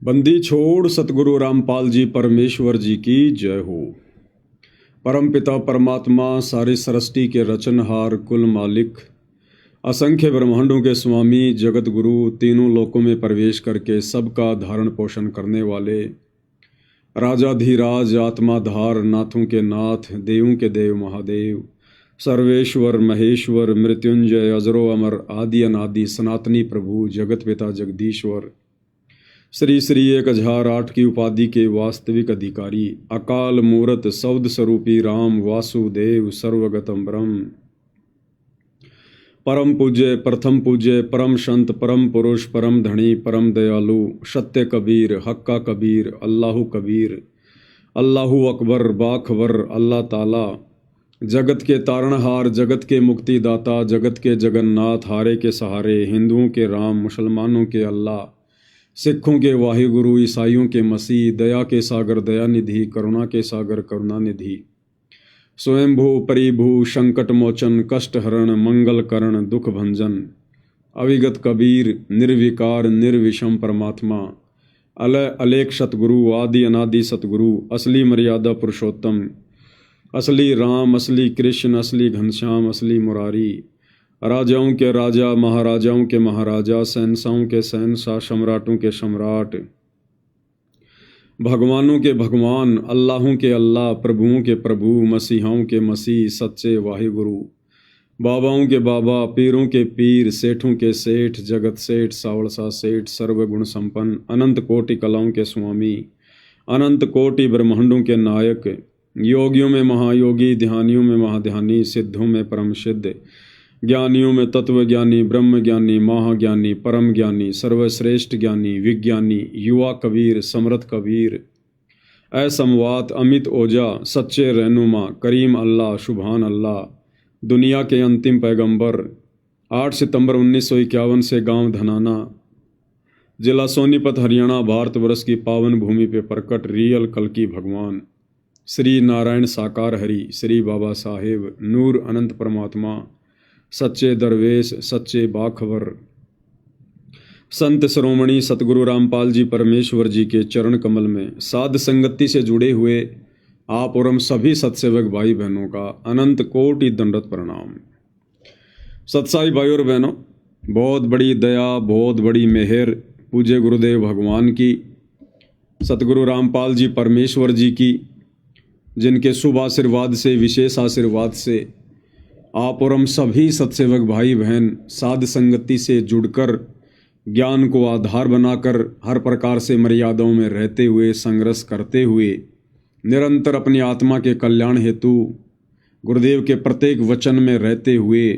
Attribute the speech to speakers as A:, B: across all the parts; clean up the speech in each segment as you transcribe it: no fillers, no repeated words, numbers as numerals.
A: बंदी छोड़ सतगुरु रामपाल जी परमेश्वर जी की जय हो। परम पिता परमात्मा सारी सृष्टि के रचनहार कुल मालिक असंख्य ब्रह्मांडों के स्वामी जगत गुरु तीनों लोकों में प्रवेश करके सबका धारण पोषण करने वाले राजाधिराज आत्माधार नाथों के नाथ देवों के देव महादेव सर्वेश्वर महेश्वर मृत्युंजय अजरो अमर आदि अनादि सनातनी प्रभु जगत पिता जगदीश्वर श्री श्री 1008 की उपाधि के वास्तविक अधिकारी अकाल मूरत शब्द स्वरूपी राम वासुदेव सर्वगतम ब्रह्म परम पूज्य प्रथम पूज्य परम संत परम पुरुष परम धनी परम दयालु सत्य कबीर हक्का कबीर अल्लाहु कबीर अल्लाहु अकबर बाखबर अल्लाह ताला जगत के तारणहार जगत के मुक्तिदाता जगत के जगन्नाथ हारे के सहारे हिंदुओं के राम मुसलमानों के अल्लाह सिखों के वाहिगुरु ईसाइयों के मसीह दया के सागर दयानिधि करुणा के सागर करुणानिधि स्वयंभू परिभू संकट मोचन कष्ट हरण मंगल करण दुख भंजन अविगत कबीर निर्विकार निर्विषम परमात्मा अलय अलेख सतगुरु आदि अनादि सतगुरु असली मर्यादा पुरुषोत्तम असली राम असली कृष्ण असली घनश्याम असली मुरारी राजाओं के राजा महाराजाओं के महाराजा शहंशाहों के शहंशाह सम्राटों के सम्राट भगवानों के भगवान अल्लाहों के अल्लाह प्रभुओं के प्रभु मसीहाओं के मसीह सच्चे वाहिगुरु बाबाओं के बाबा पीरों के पीर सेठों के सेठ जगत सेठ सावड़सा सेठ सर्वगुण संपन्न अनंत कोटि कलाओं के स्वामी अनंत कोटि ब्रह्मांडों के नायक योगियों में महायोगी ध्यानियों में महाध्यानी सिद्धों में परम सिद्ध ज्ञानियों में तत्वज्ञानी ब्रह्म ज्ञानी महाज्ञानी परम ज्ञानी सर्वश्रेष्ठ ज्ञानी विज्ञानी युवा कबीर समर्थ कबीर असमवात अमित ओजा सच्चे रहनुमा करीम अल्लाह शुभान अल्लाह दुनिया के अंतिम पैगंबर 8 सितंबर 1951 से गांव धनाना जिला सोनीपत हरियाणा भारतवर्ष की पावन भूमि पे प्रकट रियल कल्कि भगवान श्री नारायण साकार हरि श्री बाबा साहेब नूर अनंत परमात्मा सच्चे दरवेश सच्चे बाखबर संत श्रोमणी सतगुरु रामपाल जी परमेश्वर जी के चरण कमल में साध संगति से जुड़े हुए आप और हम सभी सत्सेवक भाई बहनों का अनंत कोटि दंडवत प्रणाम। सत्साई भाई और बहनों, बहुत बड़ी दया बहुत बड़ी मेहर पूज्य गुरुदेव भगवान की सतगुरु रामपाल जी परमेश्वर जी की, जिनके शुभ आशीर्वाद से विशेष आशीर्वाद से आप और हम सभी सत्सेवक भाई बहन साध संगति से जुड़कर ज्ञान को आधार बनाकर हर प्रकार से मर्यादाओं में रहते हुए संघर्ष करते हुए निरंतर अपनी आत्मा के कल्याण हेतु गुरुदेव के प्रत्येक वचन में रहते हुए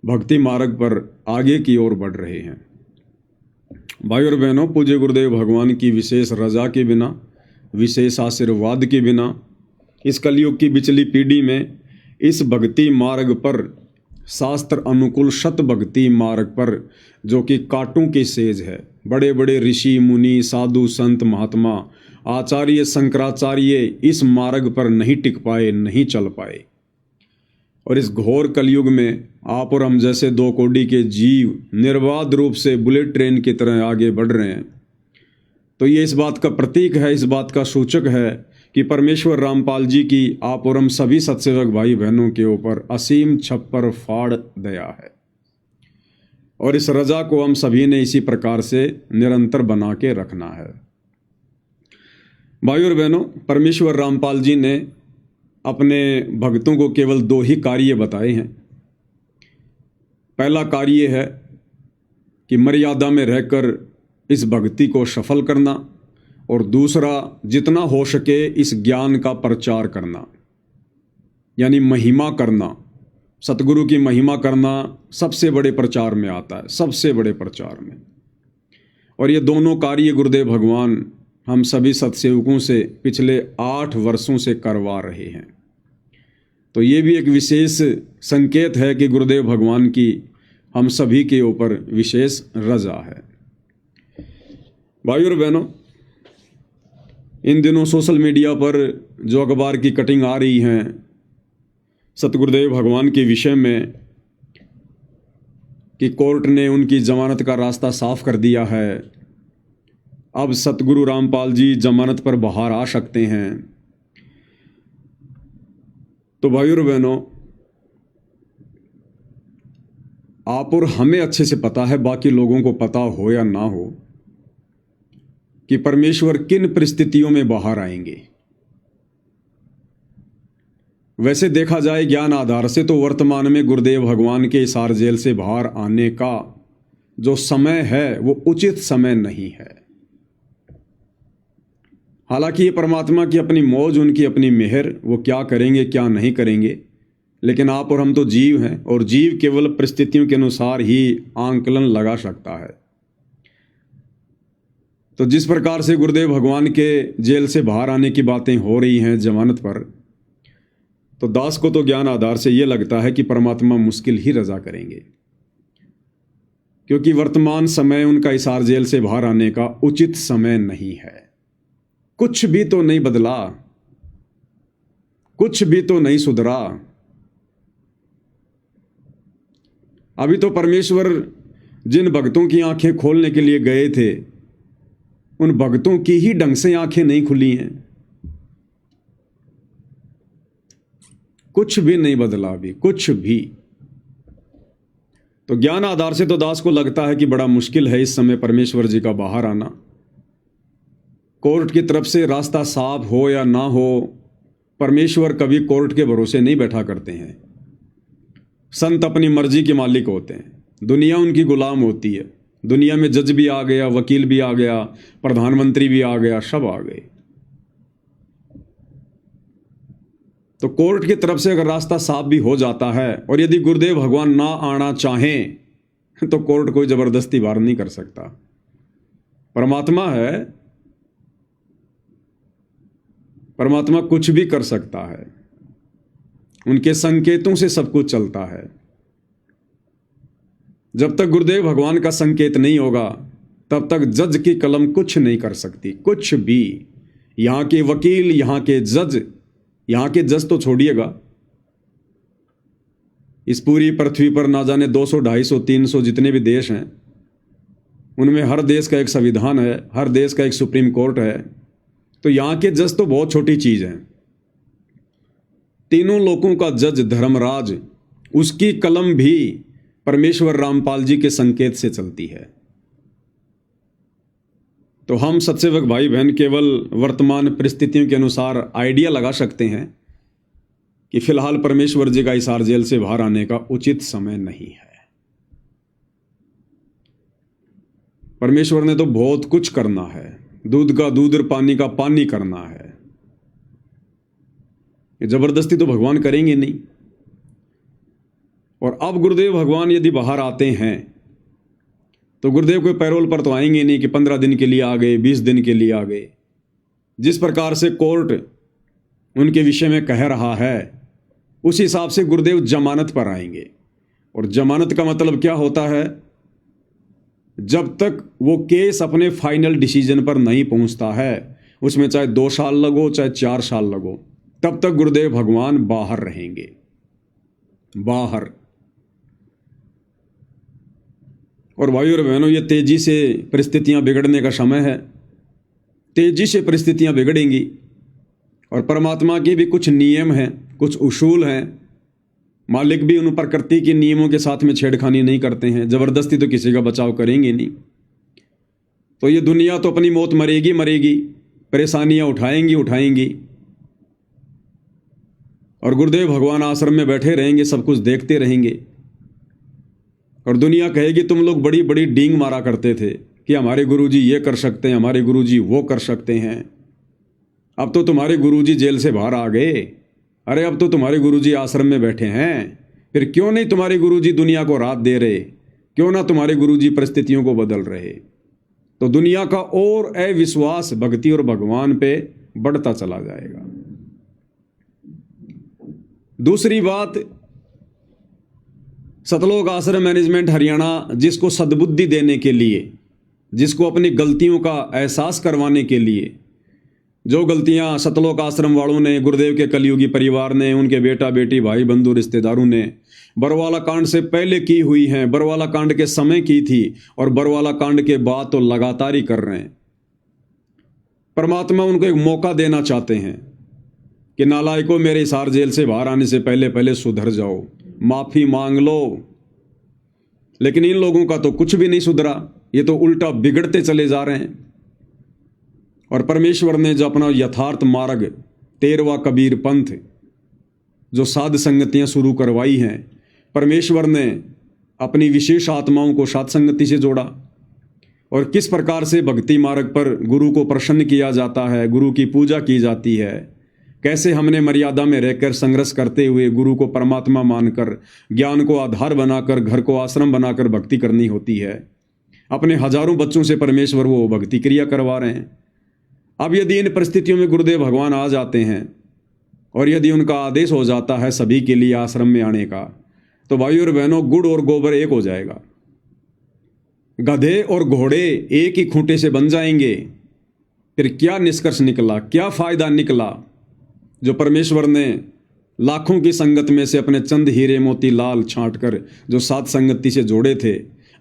A: भक्ति मार्ग पर आगे की ओर बढ़ रहे हैं। भाई और बहनों, पूज्य गुरुदेव भगवान की विशेष रजा के बिना विशेष आशीर्वाद के बिना इस कलयुग की बिचली पीढ़ी में इस भक्ति मार्ग पर शास्त्र अनुकूल शत भक्ति मार्ग पर जो कि कांटों की सेज है, बड़े बड़े ऋषि मुनि साधु संत महात्मा आचार्य शंकराचार्य इस मार्ग पर नहीं टिक पाए नहीं चल पाए। और इस घोर कलयुग में आप और हम जैसे दो कौड़ी के जीव निर्बाध रूप से बुलेट ट्रेन की तरह आगे बढ़ रहे हैं। तो ये इस बात का प्रतीक है, इस बात का सूचक है कि परमेश्वर रामपाल जी की आप और हम सभी सत्सेवक भाई बहनों के ऊपर असीम छप्पर फाड़ दया है। और इस रजा को हम सभी ने इसी प्रकार से निरंतर बना के रखना है। भाई और बहनों, परमेश्वर रामपाल जी ने अपने भक्तों को केवल 2 ही कार्य बताए हैं। पहला कार्य है कि मर्यादा में रहकर इस भक्ति को सफल करना, और दूसरा जितना हो सके इस ज्ञान का प्रचार करना, यानी महिमा करना। सतगुरु की महिमा करना सबसे बड़े प्रचार में आता है, सबसे बड़े प्रचार में। और ये दोनों कार्य गुरुदेव भगवान हम सभी सत्सेवकों से पिछले 8 वर्षों से करवा रहे हैं। तो ये भी एक विशेष संकेत है कि गुरुदेव भगवान की हम सभी के ऊपर विशेष रजा है। भाई और बहनों, इन दिनों सोशल मीडिया पर जो अखबार की कटिंग आ रही हैं सतगुरुदेव भगवान के विषय में कि कोर्ट ने उनकी जमानत का रास्ता साफ कर दिया है, अब सतगुरु रामपाल जी जमानत पर बाहर आ सकते हैं। तो भाइयों और बहनों, आप और हमें अच्छे से पता है, बाकी लोगों को पता हो या ना हो, कि परमेश्वर किन परिस्थितियों में बाहर आएंगे। वैसे देखा जाए ज्ञान आधार से तो वर्तमान में गुरुदेव भगवान के हिसार जेल से बाहर आने का जो समय है वो उचित समय नहीं है। हालांकि ये परमात्मा की अपनी मौज, उनकी अपनी मेहर, वो क्या करेंगे क्या नहीं करेंगे, लेकिन आप और हम तो जीव हैं और जीव केवल परिस्थितियों के अनुसार ही आंकलन लगा सकता है। तो जिस प्रकार से गुरुदेव भगवान के जेल से बाहर आने की बातें हो रही हैं जमानत पर, तो दास को तो ज्ञान आधार से यह लगता है कि परमात्मा मुश्किल ही रजा करेंगे, क्योंकि वर्तमान समय उनका हिसार जेल से बाहर आने का उचित समय नहीं है। कुछ भी तो नहीं बदला, कुछ भी तो नहीं सुधरा। अभी तो परमेश्वर जिन भक्तों की आंखें खोलने के लिए गए थे, उन भक्तों की ही ढंग से आंखें नहीं खुली हैं। कुछ भी नहीं बदला अभी, कुछ भी। तो ज्ञान आधार से तो दास को लगता है कि बड़ा मुश्किल है इस समय परमेश्वर जी का बाहर आना। कोर्ट की तरफ से रास्ता साफ हो या ना हो, परमेश्वर कभी कोर्ट के भरोसे नहीं बैठा करते हैं। संत अपनी मर्जी के मालिक होते हैं, दुनिया उनकी गुलाम होती है। दुनिया में जज भी आ गया, वकील भी आ गया, प्रधानमंत्री भी आ गया, सब आ गए। तो कोर्ट की तरफ से अगर रास्ता साफ भी हो जाता है, और यदि गुरुदेव भगवान ना आना चाहें, तो कोर्ट कोई जबरदस्ती बाहर नहीं कर सकता। परमात्मा है, परमात्मा कुछ भी कर सकता है। उनके संकेतों से सब कुछ चलता है। जब तक गुरुदेव भगवान का संकेत नहीं होगा, तब तक जज की कलम कुछ नहीं कर सकती, कुछ भी। यहां के वकील, यहां के जज तो छोड़िएगा, इस पूरी पृथ्वी पर ना जाने 200, 250, 300 जितने भी देश हैं, उनमें हर देश का एक संविधान है, हर देश का एक सुप्रीम कोर्ट है। तो यहां के जज तो बहुत छोटी चीज हैं। तीनों लोगों का जज धर्मराज, उसकी कलम भी परमेश्वर रामपाल जी के संकेत से चलती है। तो हम सत्सेवक भाई बहन केवल वर्तमान परिस्थितियों के अनुसार आइडिया लगा सकते हैं कि फिलहाल परमेश्वर जी का हिसार जेल से बाहर आने का उचित समय नहीं है। परमेश्वर ने तो बहुत कुछ करना है, दूध का दूध और पानी का पानी करना है। ये जबरदस्ती तो भगवान करेंगे नहीं। और अब गुरुदेव भगवान यदि बाहर आते हैं, तो गुरुदेव कोई पैरोल पर तो आएंगे नहीं कि 15 दिन के लिए आ गए, 20 दिन के लिए आ गए। जिस प्रकार से कोर्ट उनके विषय में कह रहा है, उस हिसाब से गुरुदेव जमानत पर आएंगे। और जमानत का मतलब क्या होता है? जब तक वो केस अपने फाइनल डिसीजन पर नहीं पहुंचता है, उसमें चाहे 2 साल लगो चाहे 4 साल लगो, तब तक गुरुदेव भगवान बाहर रहेंगे, बाहर। और भाइयों और बहनों, ये तेजी से परिस्थितियां बिगड़ने का समय है। तेजी से परिस्थितियां बिगड़ेंगी, और परमात्मा के भी कुछ नियम हैं, कुछ उसूल हैं। मालिक भी उन प्रकृति के नियमों के साथ में छेड़खानी नहीं करते हैं, जबरदस्ती तो किसी का बचाव करेंगे नहीं। तो ये दुनिया तो अपनी मौत मरेगी मरेगी, परेशानियां उठाएंगी। और गुरुदेव भगवान आश्रम में बैठे रहेंगे, सब कुछ देखते रहेंगे। और दुनिया कहेगी तुम लोग बड़ी बड़ी डींग मारा करते थे कि हमारे गुरुजी ये कर सकते हैं, हमारे गुरुजी वो कर सकते हैं। अब तो तुम्हारे गुरुजी जेल से बाहर आ गए, अरे अब तो तुम्हारे गुरुजी आश्रम में बैठे हैं। फिर क्यों नहीं तुम्हारे गुरुजी दुनिया को रात दे रहे? क्यों ना तुम्हारे गुरुजी परिस्थितियों को बदल रहे? तो दुनिया का और अविश्वास भक्ति और भगवान पे बढ़ता चला जाएगा। दूसरी बात, सतलोक आश्रम मैनेजमेंट हरियाणा जिसको सद्बुद्धि देने के लिए, जिसको अपनी गलतियों का एहसास करवाने के लिए, जो गलतियां सतलोक आश्रम वालों ने, गुरुदेव के कलयुगी परिवार ने, उनके बेटा बेटी भाई बंधु रिश्तेदारों ने बरवाला कांड से पहले की हुई हैं, बरवाला कांड के समय की थी और बरवाला कांड के बाद तो लगातार ही कर रहे हैं, परमात्मा उनको एक मौका देना चाहते हैं कि नालायकों, मेरे हिसार जेल से बाहर आने से पहले पहले सुधर जाओ, माफ़ी मांग लो। लेकिन इन लोगों का तो कुछ भी नहीं सुधरा, ये तो उल्टा बिगड़ते चले जा रहे हैं। और परमेश्वर ने जो अपना यथार्थ मार्ग 13वां कबीर पंथ, जो साध संगतियाँ शुरू करवाई हैं, परमेश्वर ने अपनी विशेष आत्माओं को साध संगति से जोड़ा। और किस प्रकार से भक्ति मार्ग पर गुरु को प्रसन्न किया जाता है, गुरु की पूजा की जाती है, कैसे हमने मर्यादा में रहकर संघर्ष करते हुए गुरु को परमात्मा मानकर, ज्ञान को आधार बनाकर, घर को आश्रम बनाकर भक्ति करनी होती है। अपने हजारों बच्चों से परमेश्वर वो भक्ति क्रिया करवा रहे हैं। अब यदि इन परिस्थितियों में गुरुदेव भगवान आ जाते हैं और यदि उनका आदेश हो जाता है सभी के लिए आश्रम में आने का, तो भाइयों और बहनों, गुड़ और गोबर एक हो जाएगा। गधे और घोड़े एक ही खूंटे से बन जाएंगे। फिर क्या निष्कर्ष निकला, क्या फायदा निकला? जो परमेश्वर ने लाखों की संगत में से अपने चंद हीरे मोती लाल छांट कर जो साध संगति से जोड़े थे,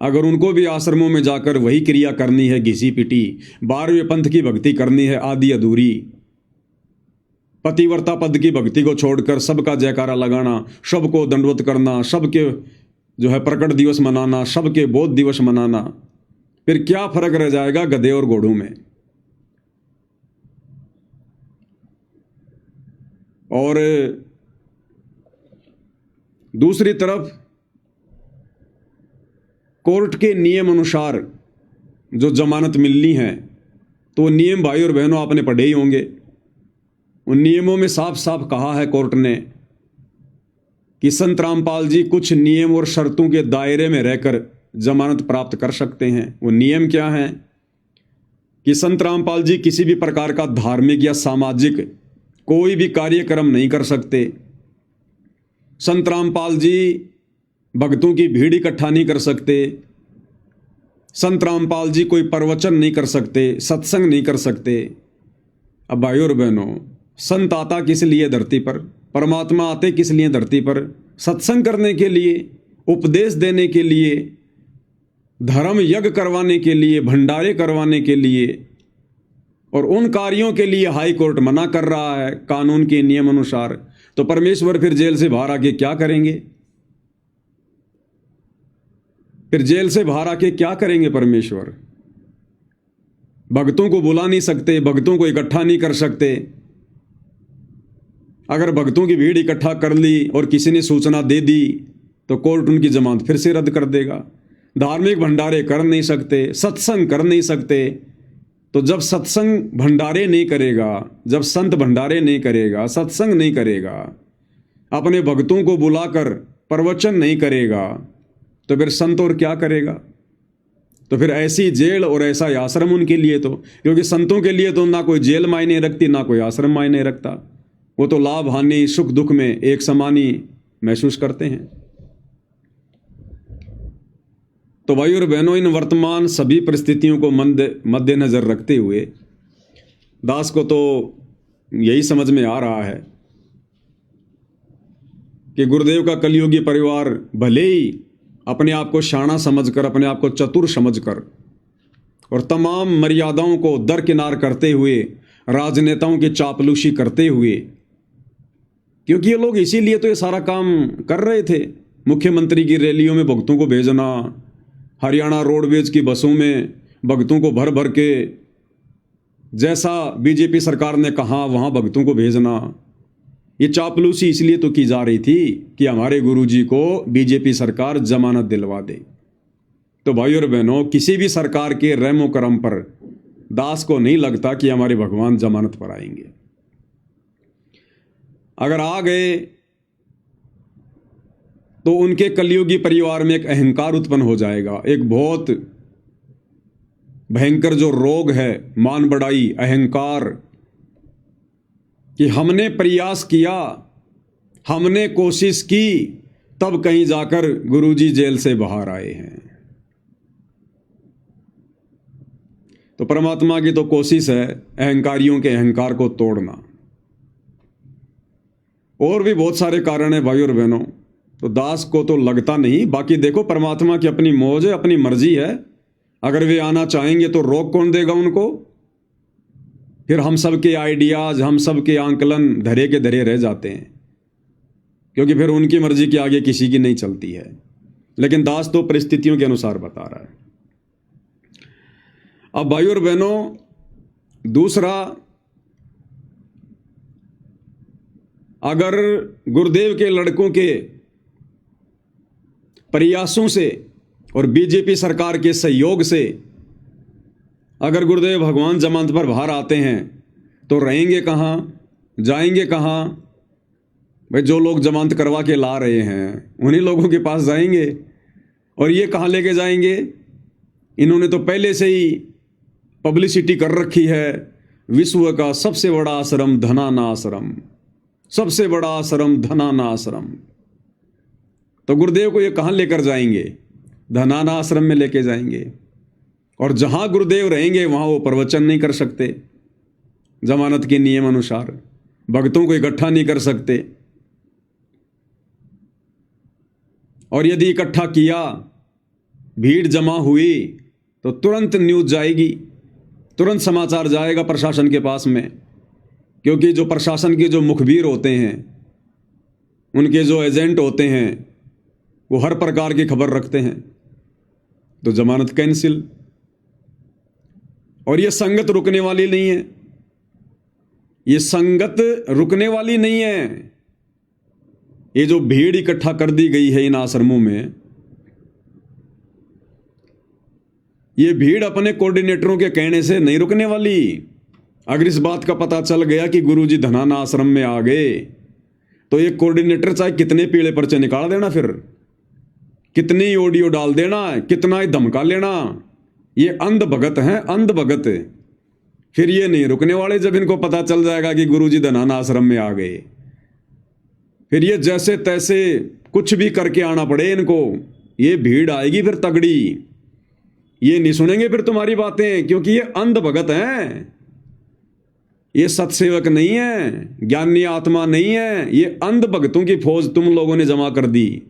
A: अगर उनको भी आश्रमों में जाकर वही क्रिया करनी है, घिसी पिटी 12वें पंथ की भक्ति करनी है, आदि अधूरी पतिव्रता पद की भक्ति को छोड़कर सबका जयकारा लगाना, सबको दंडवत करना, सबके जो है प्रकट दिवस मनाना, सबके बोध दिवस मनाना, फिर क्या फर्क रह जाएगा गधे और घोड़ों में? और दूसरी तरफ कोर्ट के नियम अनुसार जो जमानत मिलनी है, तो नियम भाई और बहनों आपने पढ़े ही होंगे। उन नियमों में साफ साफ कहा है कोर्ट ने कि संत रामपाल जी कुछ नियम और शर्तों के दायरे में रहकर जमानत प्राप्त कर सकते हैं। वो नियम क्या हैं कि संत रामपाल जी किसी भी प्रकार का धार्मिक या सामाजिक कोई भी कार्यक्रम नहीं कर सकते। संत रामपाल जी भक्तों की भीड़ इकट्ठा नहीं कर सकते। संत रामपाल जी कोई प्रवचन नहीं कर सकते, सत्संग नहीं कर सकते। अब भाइयों और बहनों, संत आता किस लिए धरती पर? परमात्मा आते किस लिए धरती पर? सत्संग करने के लिए, उपदेश देने के लिए, धर्म यज्ञ करवाने के लिए, भंडारे करवाने के लिए। और उन कार्यों के लिए हाई कोर्ट मना कर रहा है कानून के नियम अनुसार। तो परमेश्वर फिर जेल से बाहर आके क्या करेंगे? फिर जेल से बाहर आके क्या करेंगे परमेश्वर? भक्तों को बुला नहीं सकते, भक्तों को इकट्ठा नहीं कर सकते। अगर भक्तों की भीड़ इकट्ठा कर ली और किसी ने सूचना दे दी तो कोर्ट उनकी जमानत फिर से रद्द कर देगा। धार्मिक भंडारे कर नहीं सकते, सत्संग कर नहीं सकते। तो जब सत्संग भंडारे नहीं करेगा, जब संत भंडारे नहीं करेगा, सत्संग नहीं करेगा, अपने भक्तों को बुलाकर प्रवचन नहीं करेगा, तो फिर संत और क्या करेगा? तो फिर ऐसी जेल और ऐसा आश्रम उनके लिए तो, क्योंकि संतों के लिए तो ना कोई जेल मायने रखती, ना कोई आश्रम मायने रखता। वो तो लाभ हानि सुख दुख में एक समान ही महसूस करते हैं। तो भाई और बहनों, इन वर्तमान सभी परिस्थितियों को मद्देनजर रखते हुए दास को तो यही समझ में आ रहा है कि गुरुदेव का कलियुगी परिवार भले ही अपने आप को शाना समझकर, अपने आप को चतुर समझकर और तमाम मर्यादाओं को दरकिनार करते हुए, राजनेताओं की चापलूसी करते हुए, क्योंकि ये लोग इसीलिए तो ये सारा काम कर रहे थे। मुख्यमंत्री की रैलियों में भक्तों को भेजना, हरियाणा रोडवेज की बसों में भक्तों को भर भर के जैसा बीजेपी सरकार ने कहा वहाँ भक्तों को भेजना, ये चापलूसी इसलिए तो की जा रही थी कि हमारे गुरुजी को बीजेपी सरकार जमानत दिलवा दे। तो भाई और बहनों, किसी भी सरकार के रहमो करम पर दास को नहीं लगता कि हमारे भगवान जमानत पर आएंगे। अगर आ गए तो उनके कलियुगी परिवार में एक अहंकार उत्पन्न हो जाएगा, एक बहुत भयंकर जो रोग है, मान बढ़ाई, अहंकार, कि हमने प्रयास किया, हमने कोशिश की, तब कहीं जाकर गुरुजी जेल से बाहर आए हैं। तो परमात्मा की तो कोशिश है अहंकारियों के अहंकार को तोड़ना। और भी बहुत सारे कारण है भाई और बहनों, तो दास को तो लगता नहीं। बाकी देखो, परमात्मा की अपनी मौज है, अपनी मर्जी है। अगर वे आना चाहेंगे तो रोक कौन देगा उनको? फिर हम सब के आइडियाज, हम सब के आंकलन धरे के धरे रह जाते हैं, क्योंकि फिर उनकी मर्जी के आगे किसी की नहीं चलती है। लेकिन दास तो परिस्थितियों के अनुसार बता रहा है। अब भाई और बहनों, दूसरा, अगर गुरुदेव के लड़कों के प्रयासों से और बीजेपी सरकार के सहयोग से अगर गुरुदेव भगवान जमानत पर बाहर आते हैं तो रहेंगे कहाँ, जाएंगे कहाँ? भाई जो लोग जमानत करवा के ला रहे हैं उन्हीं लोगों के पास जाएंगे। और ये कहाँ लेके जाएंगे? इन्होंने तो पहले से ही पब्लिसिटी कर रखी है, विश्व का सबसे बड़ा आश्रम धनाना आश्रम, सबसे बड़ा आश्रम धनाना आश्रम। तो गुरुदेव को ये कहाँ लेकर जाएंगे? धनाना आश्रम में लेके जाएंगे। और जहां गुरुदेव रहेंगे वहां वो प्रवचन नहीं कर सकते, जमानत के नियम अनुसार भक्तों को इकट्ठा नहीं कर सकते। और यदि इकट्ठा किया, भीड़ जमा हुई, तो तुरंत न्यूज जाएगी, तुरंत समाचार जाएगा प्रशासन के पास में, क्योंकि जो प्रशासन के जो मुखबिर होते हैं, उनके जो एजेंट होते हैं, वो हर प्रकार की खबर रखते हैं। तो जमानत कैंसिल। और ये संगत रुकने वाली नहीं है, ये संगत रुकने वाली नहीं है। ये जो भीड़ इकट्ठा कर दी गई है इन आश्रमों में, ये भीड़ अपने कोऑर्डिनेटरों के कहने से नहीं रुकने वाली। अगर इस बात का पता चल गया कि गुरुजी धनाना आश्रम में आ गए, तो ये कोऑर्डिनेटर चाहे कितने पीले पर्चे निकाल देना, फिर कितनी ऑडियो डाल देना, कितना ही धमका लेना, ये अंध भगत हैं, अंध भगत। फिर ये नहीं रुकने वाले जब इनको पता चल जाएगा कि गुरुजी धनाना आश्रम में आ गए। फिर ये जैसे तैसे कुछ भी करके आना पड़े इनको, ये भीड़ आएगी फिर तगड़ी। ये नहीं सुनेंगे फिर तुम्हारी बातें, क्योंकि ये अंध भगत हैं, ये सत्सेवक नहीं है, ज्ञानी आत्मा नहीं है, ये अंध भगतों की फौज तुम लोगों ने जमा कर दी।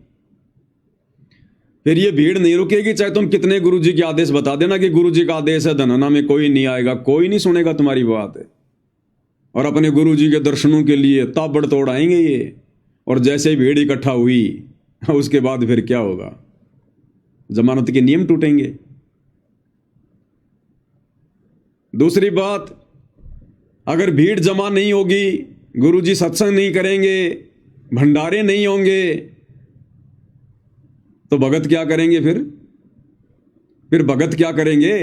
A: फिर ये भीड़ नहीं रुकेगी, चाहे तुम कितने गुरुजी के आदेश बता देना कि गुरुजी का आदेश है, धनाना में कोई नहीं आएगा, कोई नहीं सुनेगा तुम्हारी बात। और अपने गुरुजी के दर्शनों के लिए ताबड़तोड़ आएंगे ये। और जैसे भीड़ इकट्ठा हुई, उसके बाद फिर क्या होगा? जमानत के नियम टूटेंगे। दूसरी बात, अगर भीड़ जमा नहीं होगी, गुरुजी सत्संग नहीं करेंगे, भंडारे नहीं होंगे, तो भगत क्या करेंगे? फिर भगत क्या करेंगे?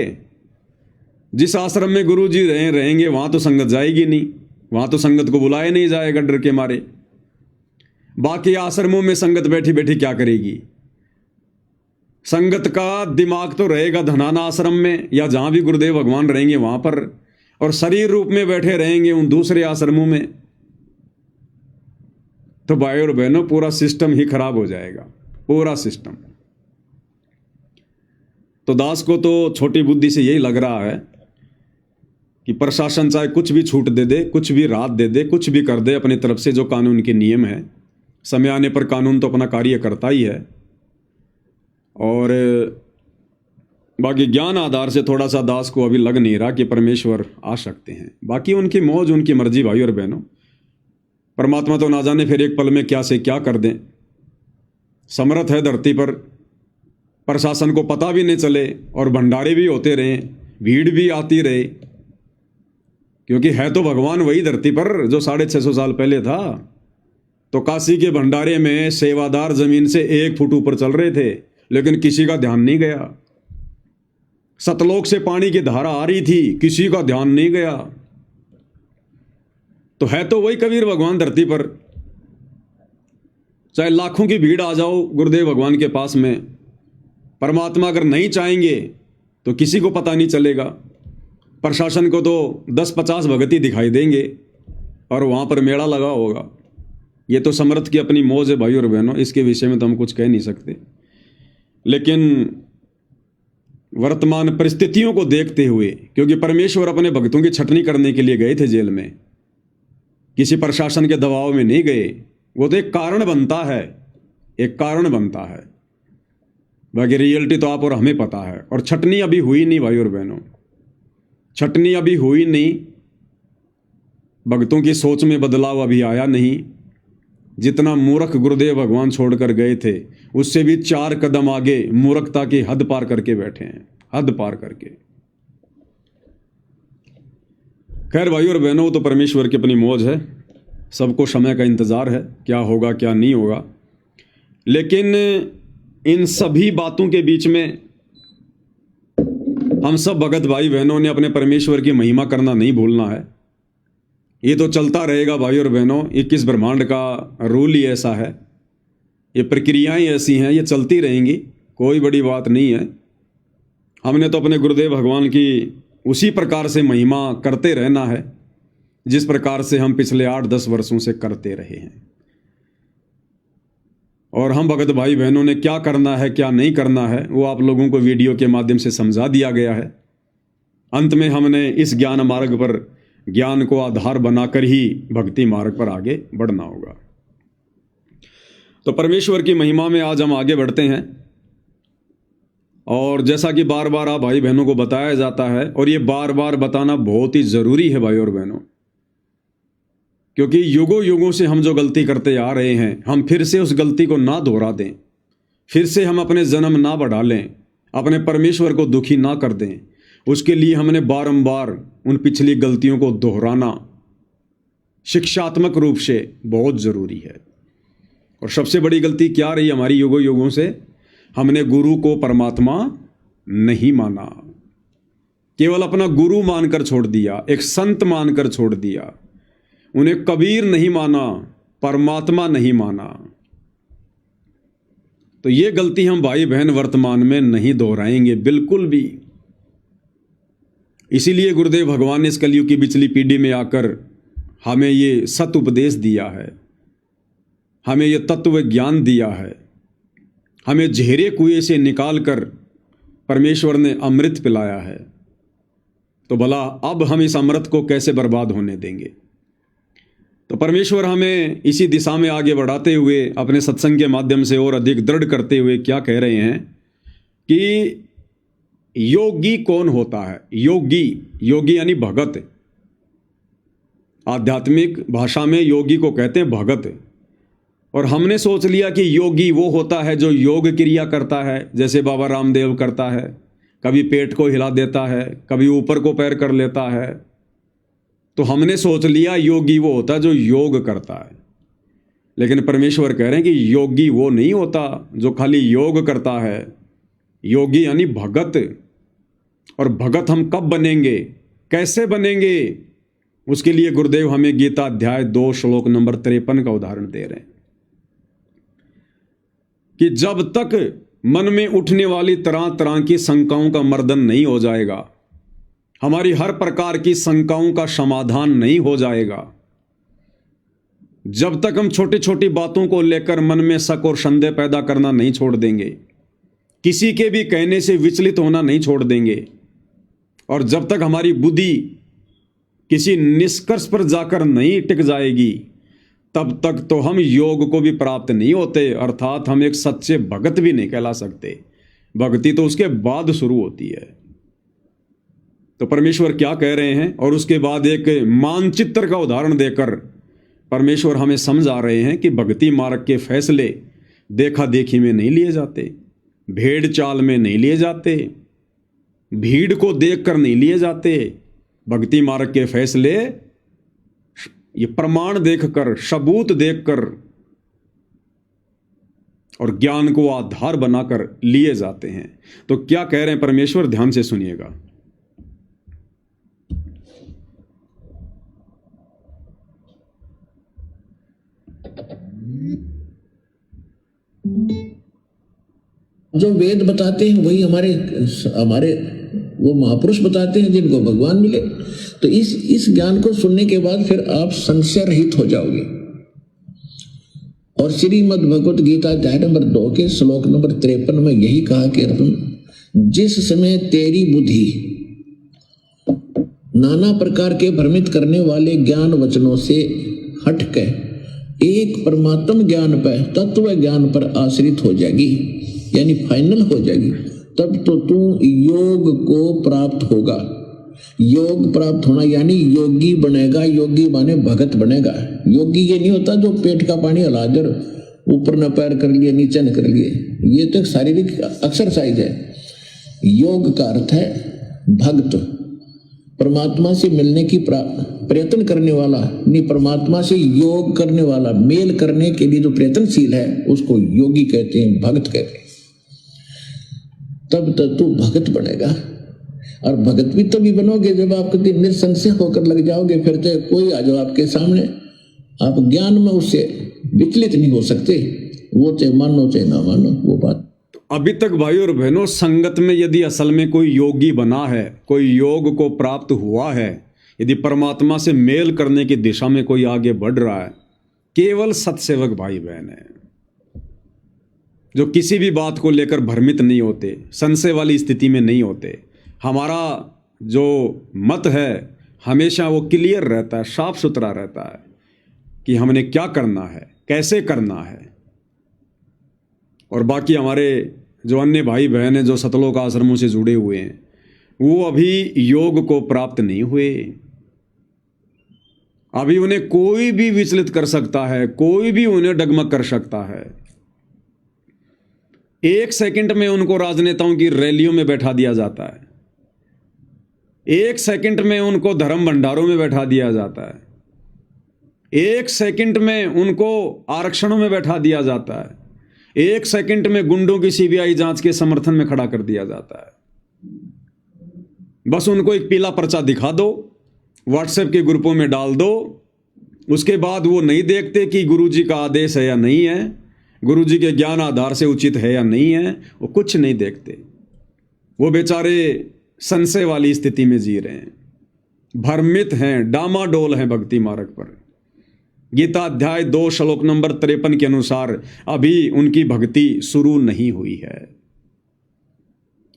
A: जिस आश्रम में गुरुजी रहेंगे वहां तो संगत जाएगी नहीं, वहां तो संगत को बुलाया नहीं जाएगा डर के मारे। बाकी आश्रमों में संगत बैठी बैठी क्या करेगी? संगत का दिमाग तो रहेगा धनाना आश्रम में या जहां भी गुरुदेव भगवान रहेंगे वहां पर, और शरीर रूप में बैठे रहेंगे उन दूसरे आश्रमों में। तो भाई और बहनों, पूरा सिस्टम ही खराब हो जाएगा, पूरा सिस्टम। तो दास को तो छोटी बुद्धि से यही लग रहा है कि प्रशासन चाहे कुछ भी छूट दे दे, कुछ भी राहत दे दे, कुछ भी कर दे अपनी तरफ से, जो कानून के नियम है, समय आने पर कानून तो अपना कार्य करता ही है। और बाकी ज्ञान आधार से थोड़ा सा दास को अभी लग नहीं रहा कि परमेश्वर आ सकते हैं। बाकी उनकी मौज, उनकी मर्जी भाई और बहनों। परमात्मा तो ना जाने फिर एक पल में क्या से क्या कर दें। समर्थ है धरती पर, प्रशासन को पता भी नहीं चले और भंडारे भी होते रहे, भीड़ भी आती रहे, क्योंकि है तो भगवान वही धरती पर जो 650 साल पहले था। तो काशी के भंडारे में सेवादार जमीन से 1 फुट ऊपर चल रहे थे, लेकिन किसी का ध्यान नहीं गया। सतलोक से पानी की धारा आ रही थी, किसी का ध्यान नहीं गया। तो है तो वही कबीर भगवान धरती पर। चाहे लाखों की भीड़ आ जाओ गुरुदेव भगवान के पास में, परमात्मा अगर नहीं चाहेंगे तो किसी को पता नहीं चलेगा। प्रशासन को तो 10-50 भगत ही दिखाई देंगे और वहां पर मेला लगा होगा। ये तो समर्थ की अपनी मौज है भाई और बहनों, इसके विषय में तो हम कुछ कह नहीं सकते। लेकिन वर्तमान परिस्थितियों को देखते हुए, क्योंकि परमेश्वर अपने भक्तों की छटनी करने के लिए गए थे जेल में, किसी प्रशासन के दबाव में नहीं गए। वो तो एक कारण बनता है, एक कारण बनता है। बाकी रियलिटी तो आप और हमें पता है। और छटनी अभी हुई नहीं भाई और बहनों, छटनी अभी हुई नहीं। भक्तों की सोच में बदलाव अभी आया नहीं। जितना मूर्ख गुरुदेव भगवान छोड़कर गए थे उससे भी 4 कदम आगे मूर्खता की हद पार करके बैठे हैं, हद पार करके। खैर भाई और बहनों, तो परमेश्वर की अपनी मौज है, सबको समय का इंतजार है, क्या होगा क्या नहीं होगा। लेकिन इन सभी बातों के बीच में हम सब भगत भाई बहनों ने अपने परमेश्वर की महिमा करना नहीं भूलना है। ये तो चलता रहेगा भाई और बहनों, 21 ब्रह्मांड का रूल ही ऐसा है, ये प्रक्रियाएं ऐसी हैं, ये चलती रहेंगी, कोई बड़ी बात नहीं है। हमने तो अपने गुरुदेव भगवान की उसी प्रकार से महिमा करते रहना है जिस प्रकार से हम पिछले 8-10 वर्षों से करते रहे हैं। और हम भगत भाई बहनों ने क्या करना है क्या नहीं करना है वो आप लोगों को वीडियो के माध्यम से समझा दिया गया है। अंत में हमने इस ज्ञान मार्ग पर ज्ञान को आधार बनाकर ही भक्ति मार्ग पर आगे बढ़ना होगा। तो परमेश्वर की महिमा में आज हम आगे बढ़ते हैं। और जैसा कि बार बार आप भाई बहनों को बताया जाता है, और ये बार बार बताना बहुत ही जरूरी है भाई और बहनों, क्योंकि युगों युगों से हम जो गलती करते आ रहे हैं हम फिर से उस गलती को ना दोहरा दें, फिर से हम अपने जन्म ना बढ़ा लें, अपने परमेश्वर को दुखी ना कर दें। उसके लिए हमने बारंबार उन पिछली गलतियों को दोहराना शिक्षात्मक रूप से बहुत जरूरी है। और सबसे बड़ी गलती क्या रही हमारी युगों युगों से? हमने गुरु को परमात्मा नहीं माना, केवल अपना गुरु मानकर छोड़ दिया, एक संत मानकर छोड़ दिया, उन्हें कबीर नहीं माना, परमात्मा नहीं माना। तो ये गलती हम भाई बहन वर्तमान में नहीं दोहराएंगे बिल्कुल भी। इसीलिए गुरुदेव भगवान ने इस कलयुग की पिछली पीढ़ी में आकर हमें ये सत उपदेश दिया है, हमें ये तत्व ज्ञान दिया है, हमें झेरे कुएं से निकालकर परमेश्वर ने अमृत पिलाया है। तो भला अब हम इस अमृत को कैसे बर्बाद होने देंगे? तो परमेश्वर हमें इसी दिशा में आगे बढ़ाते हुए अपने सत्संग के माध्यम से और अधिक दृढ़ करते हुए क्या कह रहे हैं कि योगी कौन होता है? योगी, योगी यानी भगत। आध्यात्मिक भाषा में योगी को कहते हैं भगत। और हमने सोच लिया कि योगी वो होता है जो योग क्रिया करता है, जैसे बाबा रामदेव करता है, कभी पेट को हिला देता है, कभी ऊपर को पैर कर लेता है। तो हमने सोच लिया योगी वो होता है जो योग करता है। लेकिन परमेश्वर कह रहे हैं कि योगी वो नहीं होता जो खाली योग करता है, योगी यानी भगत। और भगत हम कब बनेंगे, कैसे बनेंगे? उसके लिए गुरुदेव हमें गीता अध्याय 2 श्लोक नंबर 53 का उदाहरण दे रहे हैं कि जब तक मन में उठने वाली तरह तरह की शंकाओं का मर्दन नहीं हो जाएगा, हमारी हर प्रकार की शंकाओं का समाधान नहीं हो जाएगा, जब तक हम छोटी छोटी बातों को लेकर मन में शक और संदेह पैदा करना नहीं छोड़ देंगे, किसी के भी कहने से विचलित होना नहीं छोड़ देंगे, और जब तक हमारी बुद्धि किसी निष्कर्ष पर जाकर नहीं टिक जाएगी, तब तक तो हम योग को भी प्राप्त नहीं होते, अर्थात हम एक सच्चे भगत भी नहीं कहला सकते। भक्ति तो उसके बाद शुरू होती है। तो परमेश्वर क्या कह रहे हैं, और उसके बाद एक मानचित्र का उदाहरण देकर परमेश्वर हमें समझा रहे हैं कि भक्ति मार्ग के फैसले देखा देखी में नहीं लिए जाते, भेड़ चाल में नहीं लिए जाते, भीड़ को देखकर नहीं लिए जाते। भक्ति मार्ग के फैसले ये प्रमाण देखकर, सबूत देखकर और ज्ञान को आधार बनाकर लिए जाते हैं। तो क्या कह रहे हैं परमेश्वर, ध्यान से सुनिएगा।
B: जो वेद बताते हैं वही हमारे वो महापुरुष बताते हैं जिनको भगवान मिले। तो इस ज्ञान को सुनने के बाद फिर आप संशय रहित हो जाओगे। और श्रीमद् भगवत गीता अध्याय नंबर 2 के श्लोक नंबर 53 में यही कहा कि अर्जुन, जिस समय तेरी बुद्धि नाना प्रकार के भ्रमित करने वाले ज्ञान वचनों से हटकर एक परमात्म ज्ञान पर, तत्व ज्ञान पर आश्रित हो जाएगी, यानी फाइनल हो जाएगी, तब तो तू योग को प्राप्त होगा। योग प्राप्त होना यानी योगी बनेगा। योगी माने भगत बनेगा। योगी ये नहीं होता जो पेट का पानी हिला दे, ऊपर न पैर कर लिए नीचे न कर लिए, ये तो एक शारीरिक एक्सरसाइज है। योग का अर्थ है भक्त, परमात्मा से मिलने की प्रयत्न करने वाला, नहीं परमात्मा से योग करने वाला, मेल करने के लिए जो प्रयत्नशील है उसको योगी कहते हैं, भक्त कहते हैं। तब तक तू भगत बनेगा। और भगत भी तभी बनोगे जब आप कभी निसंशय होकर लग जाओगे। फिर तो कोई आ जाओ आपके सामने, आप ज्ञान में उससे विचलित नहीं हो सकते, वो चाहे मानो चाहे ना मानो वो बात।
A: अभी तक भाई और बहनों, संगत में यदि असल में कोई योगी बना है, कोई योग को प्राप्त हुआ है, यदि परमात्मा से मेल करने की दिशा में कोई आगे बढ़ रहा है, केवल सत्सेवक भाई बहन है जो किसी भी बात को लेकर भ्रमित नहीं होते, संशय वाली स्थिति में नहीं होते। हमारा जो मत है हमेशा वो क्लियर रहता है, साफ सुथरा रहता है कि हमने क्या करना है, कैसे करना है। और बाकी हमारे जो अन्य भाई बहन हैं जो सतलोक आश्रमों से जुड़े हुए हैं, वो अभी योग को प्राप्त नहीं हुए। अभी उन्हें कोई भी विचलित कर सकता है, कोई भी उन्हें डगमग कर सकता है। एक सेकंड में उनको राजनेताओं की रैलियों में बैठा दिया जाता है, एक सेकंड में उनको धर्म भंडारों में बैठा दिया जाता है, एक सेकंड में उनको आरक्षणों में बैठा दिया जाता है, एक सेकंड में गुंडों की सीबीआई जांच के समर्थन में खड़ा कर दिया जाता है। बस उनको एक पीला पर्चा दिखा दो, व्हाट्सएप के ग्रुपों में डाल दो, उसके बाद वो नहीं देखते कि गुरुजी का आदेश है या नहीं है, गुरुजी के ज्ञान आधार से उचित है या नहीं है, वो कुछ नहीं देखते। वो बेचारे संशय वाली स्थिति में जी रहे हैं, भ्रमित हैं, डामाडोल हैं भक्ति मार्ग पर। गीता अध्याय 2 श्लोक नंबर 53 के अनुसार अभी उनकी भक्ति शुरू नहीं हुई है।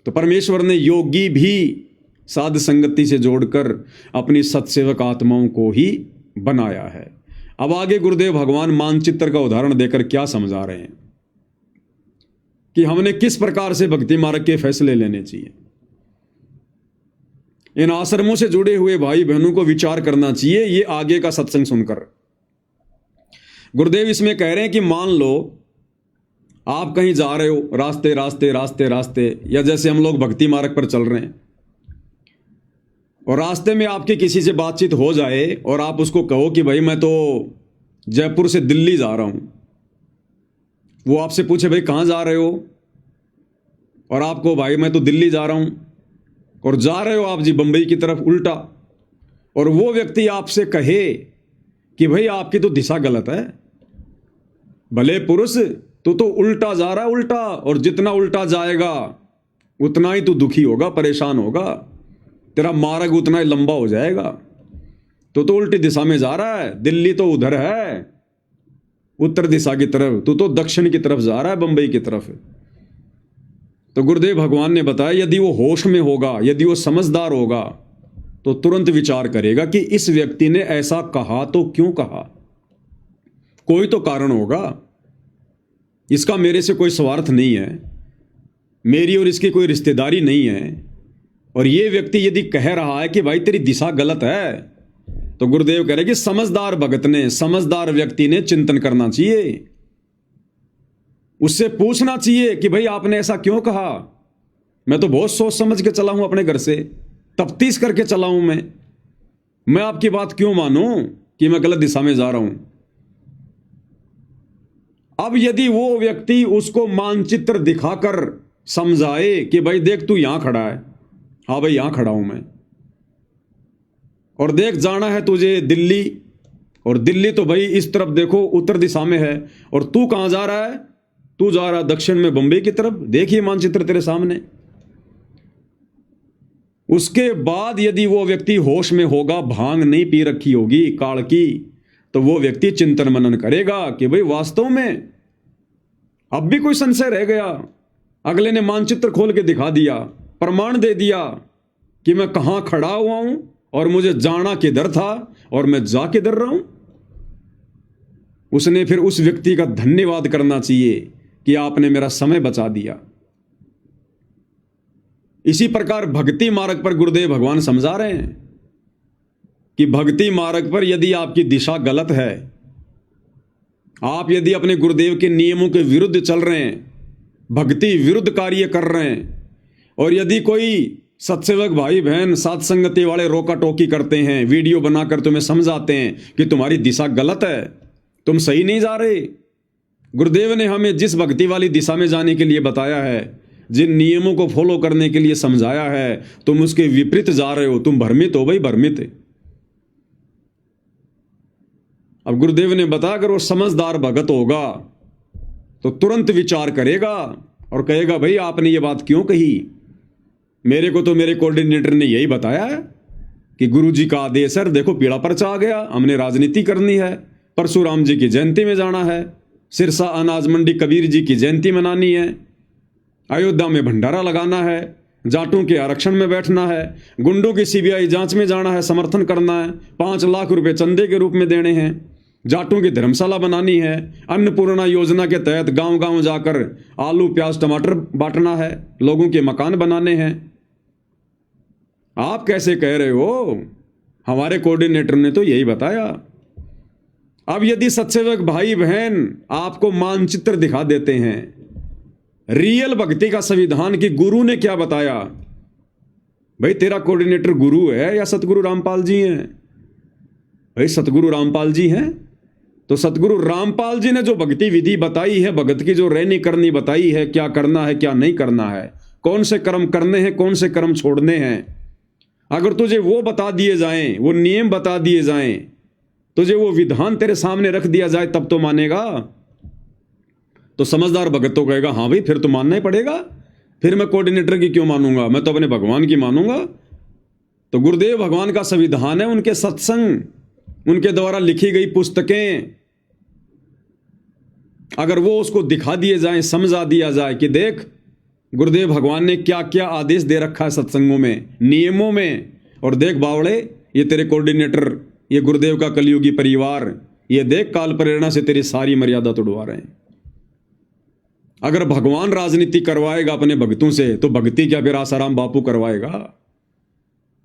A: तो परमेश्वर ने योगी भी साध संगति से जोड़कर अपनी सत्सेवक आत्माओं को ही बनाया है। अब आगे गुरुदेव भगवान मानचित्र का उदाहरण देकर क्या समझा रहे हैं कि हमने किस प्रकार से भक्ति मार्ग के फैसले लेने चाहिए। इन आश्रमों से जुड़े हुए भाई बहनों को विचार करना चाहिए ये आगे का सत्संग सुनकर। गुरुदेव इसमें कह रहे हैं कि मान लो आप कहीं जा रहे हो, रास्ते रास्ते रास्ते रास्ते, या जैसे हम लोग भक्ति मार्ग पर चल रहे हैं और रास्ते में आपकी किसी से बातचीत हो जाए और आप उसको कहो कि भाई मैं तो जयपुर से दिल्ली जा रहा हूं। वो आपसे पूछे भाई कहां जा रहे हो, और आपको भाई मैं तो दिल्ली जा रहा हूं, और जा रहे हो आप जी बंबई की तरफ उल्टा, और वो व्यक्ति आपसे कहे कि भाई आपकी तो दिशा गलत है, भले पुरुष तू तो उल्टा जा रहा है उल्टा, और जितना उल्टा जाएगा उतना ही तू दुखी होगा, परेशान होगा, तेरा मार्ग उतना ही लंबा हो जाएगा। तो उल्टी दिशा में जा रहा है, दिल्ली तो उधर है उत्तर दिशा की तरफ, तू तो दक्षिण की तरफ जा रहा है बंबई की तरफ। तो गुरुदेव भगवान ने बताया यदि वो होश में होगा, यदि वो समझदार होगा, तो तुरंत विचार करेगा कि इस व्यक्ति ने ऐसा कहा तो क्यों कहा, कोई तो कारण होगा, इसका मेरे से कोई स्वार्थ नहीं है, मेरी और इसकी कोई रिश्तेदारी नहीं है। और ये व्यक्ति यदि कह रहा है कि भाई तेरी दिशा गलत है, तो गुरुदेव कह रहे कि समझदार भगत ने, समझदार व्यक्ति ने चिंतन करना चाहिए, उससे पूछना चाहिए कि भाई आपने ऐसा क्यों कहा। मैं तो बहुत सोच समझ के चला हूं, अपने घर से तफ्तीश करके चला हूं, मैं आपकी बात क्यों मानूं कि मैं गलत दिशा में जा रहा हूं। अब यदि वो व्यक्ति उसको मानचित्र दिखाकर समझाए कि भाई देख तू यहां खड़ा है, हाँ भाई यहां खड़ा हूं मैं, और देख जाना है तुझे दिल्ली, और दिल्ली तो भाई इस तरफ देखो उत्तर दिशा में है, और तू कहां जा रहा है, तू जा रहा दक्षिण में बंबई की तरफ, देखिए मानचित्र तेरे सामने। उसके बाद यदि वो व्यक्ति होश में होगा, भांग नहीं पी रखी होगी काल की, तो वो व्यक्ति चिंतन मनन करेगा कि भाई वास्तव में अब भी कोई संशय रह गया, अगले ने मानचित्र खोल के दिखा दिया, प्रमाण दे दिया कि मैं कहां खड़ा हुआ हूं और मुझे जाना किधर था और मैं जा किधर रहा हूं। उसने फिर उस व्यक्ति का धन्यवाद करना चाहिए कि आपने मेरा समय बचा दिया। इसी प्रकार भक्ति मार्ग पर गुरुदेव भगवान समझा रहे हैं कि भक्ति मार्ग पर यदि आपकी दिशा गलत है, आप यदि अपने गुरुदेव के नियमों के विरुद्ध चल रहे हैं, भक्ति विरुद्ध कार्य कर रहे हैं, और यदि कोई सत्सेवक भाई बहन साथ संगति वाले रोका टोकी करते हैं, वीडियो बनाकर तुम्हें समझाते हैं कि तुम्हारी दिशा गलत है, तुम सही नहीं जा रहे, गुरुदेव ने हमें जिस भक्ति वाली दिशा में जाने के लिए बताया है, जिन नियमों को फॉलो करने के लिए समझाया है, तुम उसके विपरीत जा रहे हो, तुम भ्रमित हो भाई, भ्रमित। अब गुरुदेव ने बताया अगर वो समझदार भगत होगा तो तुरंत विचार करेगा और कहेगा भाई आपने ये बात क्यों कही, मेरे को तो मेरे कोऑर्डिनेटर ने यही बताया है कि गुरुजी का आदेश है, देखो पीड़ा पर्चा आ गया, हमने राजनीति करनी है, परशुराम जी की जयंती में जाना है, सिरसा अनाज मंडी कबीर जी की जयंती मनानी है, अयोध्या में भंडारा लगाना है, जाटों के आरक्षण में बैठना है, गुंडों की सीबीआई जांच में जाना है, समर्थन करना है, 5 लाख रुपए चंदे के रूप में देने हैं, जाटों की धर्मशाला बनानी है, अन्नपूर्णा योजना के तहत गांव गांव जाकर आलू प्याज टमाटर बांटना है, लोगों के मकान बनाने हैं। आप कैसे कह रहे हो, हमारे कोऑर्डिनेटर ने तो यही बताया। अब यदि सत्सेवक भाई बहन आपको मानचित्र दिखा देते हैं रियल भक्ति का संविधान की गुरु ने क्या बताया, भाई तेरा कोऑर्डिनेटर गुरु है या सतगुरु रामपाल जी हैं, भाई सतगुरु रामपाल जी हैं, तो सतगुरु रामपाल जी ने जो भक्ति विधि बताई है, भगत की जो रहनी करनी बताई है, क्या करना है क्या नहीं करना है, कौन से कर्म करने हैं कौन से कर्म छोड़ने हैं, अगर तुझे वो बता दिए जाएं, वो नियम बता दिए जाएं, तुझे वो विधान तेरे सामने रख दिया जाए तब तो मानेगा। तो समझदार भगत तो कहेगा हाँ भाई फिर तो मानना ही पड़ेगा, फिर मैं कोऑर्डिनेटर की क्यों मानूंगा, मैं तो अपने भगवान की मानूंगा। तो गुरुदेव भगवान का संविधान है, उनके सत्संग, उनके द्वारा लिखी गई पुस्तकें, अगर वो उसको दिखा दिए जाएं, समझा दिया जाए कि देख गुरुदेव भगवान ने क्या क्या आदेश दे रखा है सत्संगों में, नियमों में, और देख बावड़े ये तेरे कोऑर्डिनेटर, ये गुरुदेव का कलयुगी परिवार, ये देख काल प्रेरणा से तेरी सारी मर्यादा तोड़वा रहे हैं। अगर भगवान राजनीति करवाएगा अपने भक्तों से तो भक्ति क्या फिर आसाराम बापू करवाएगा।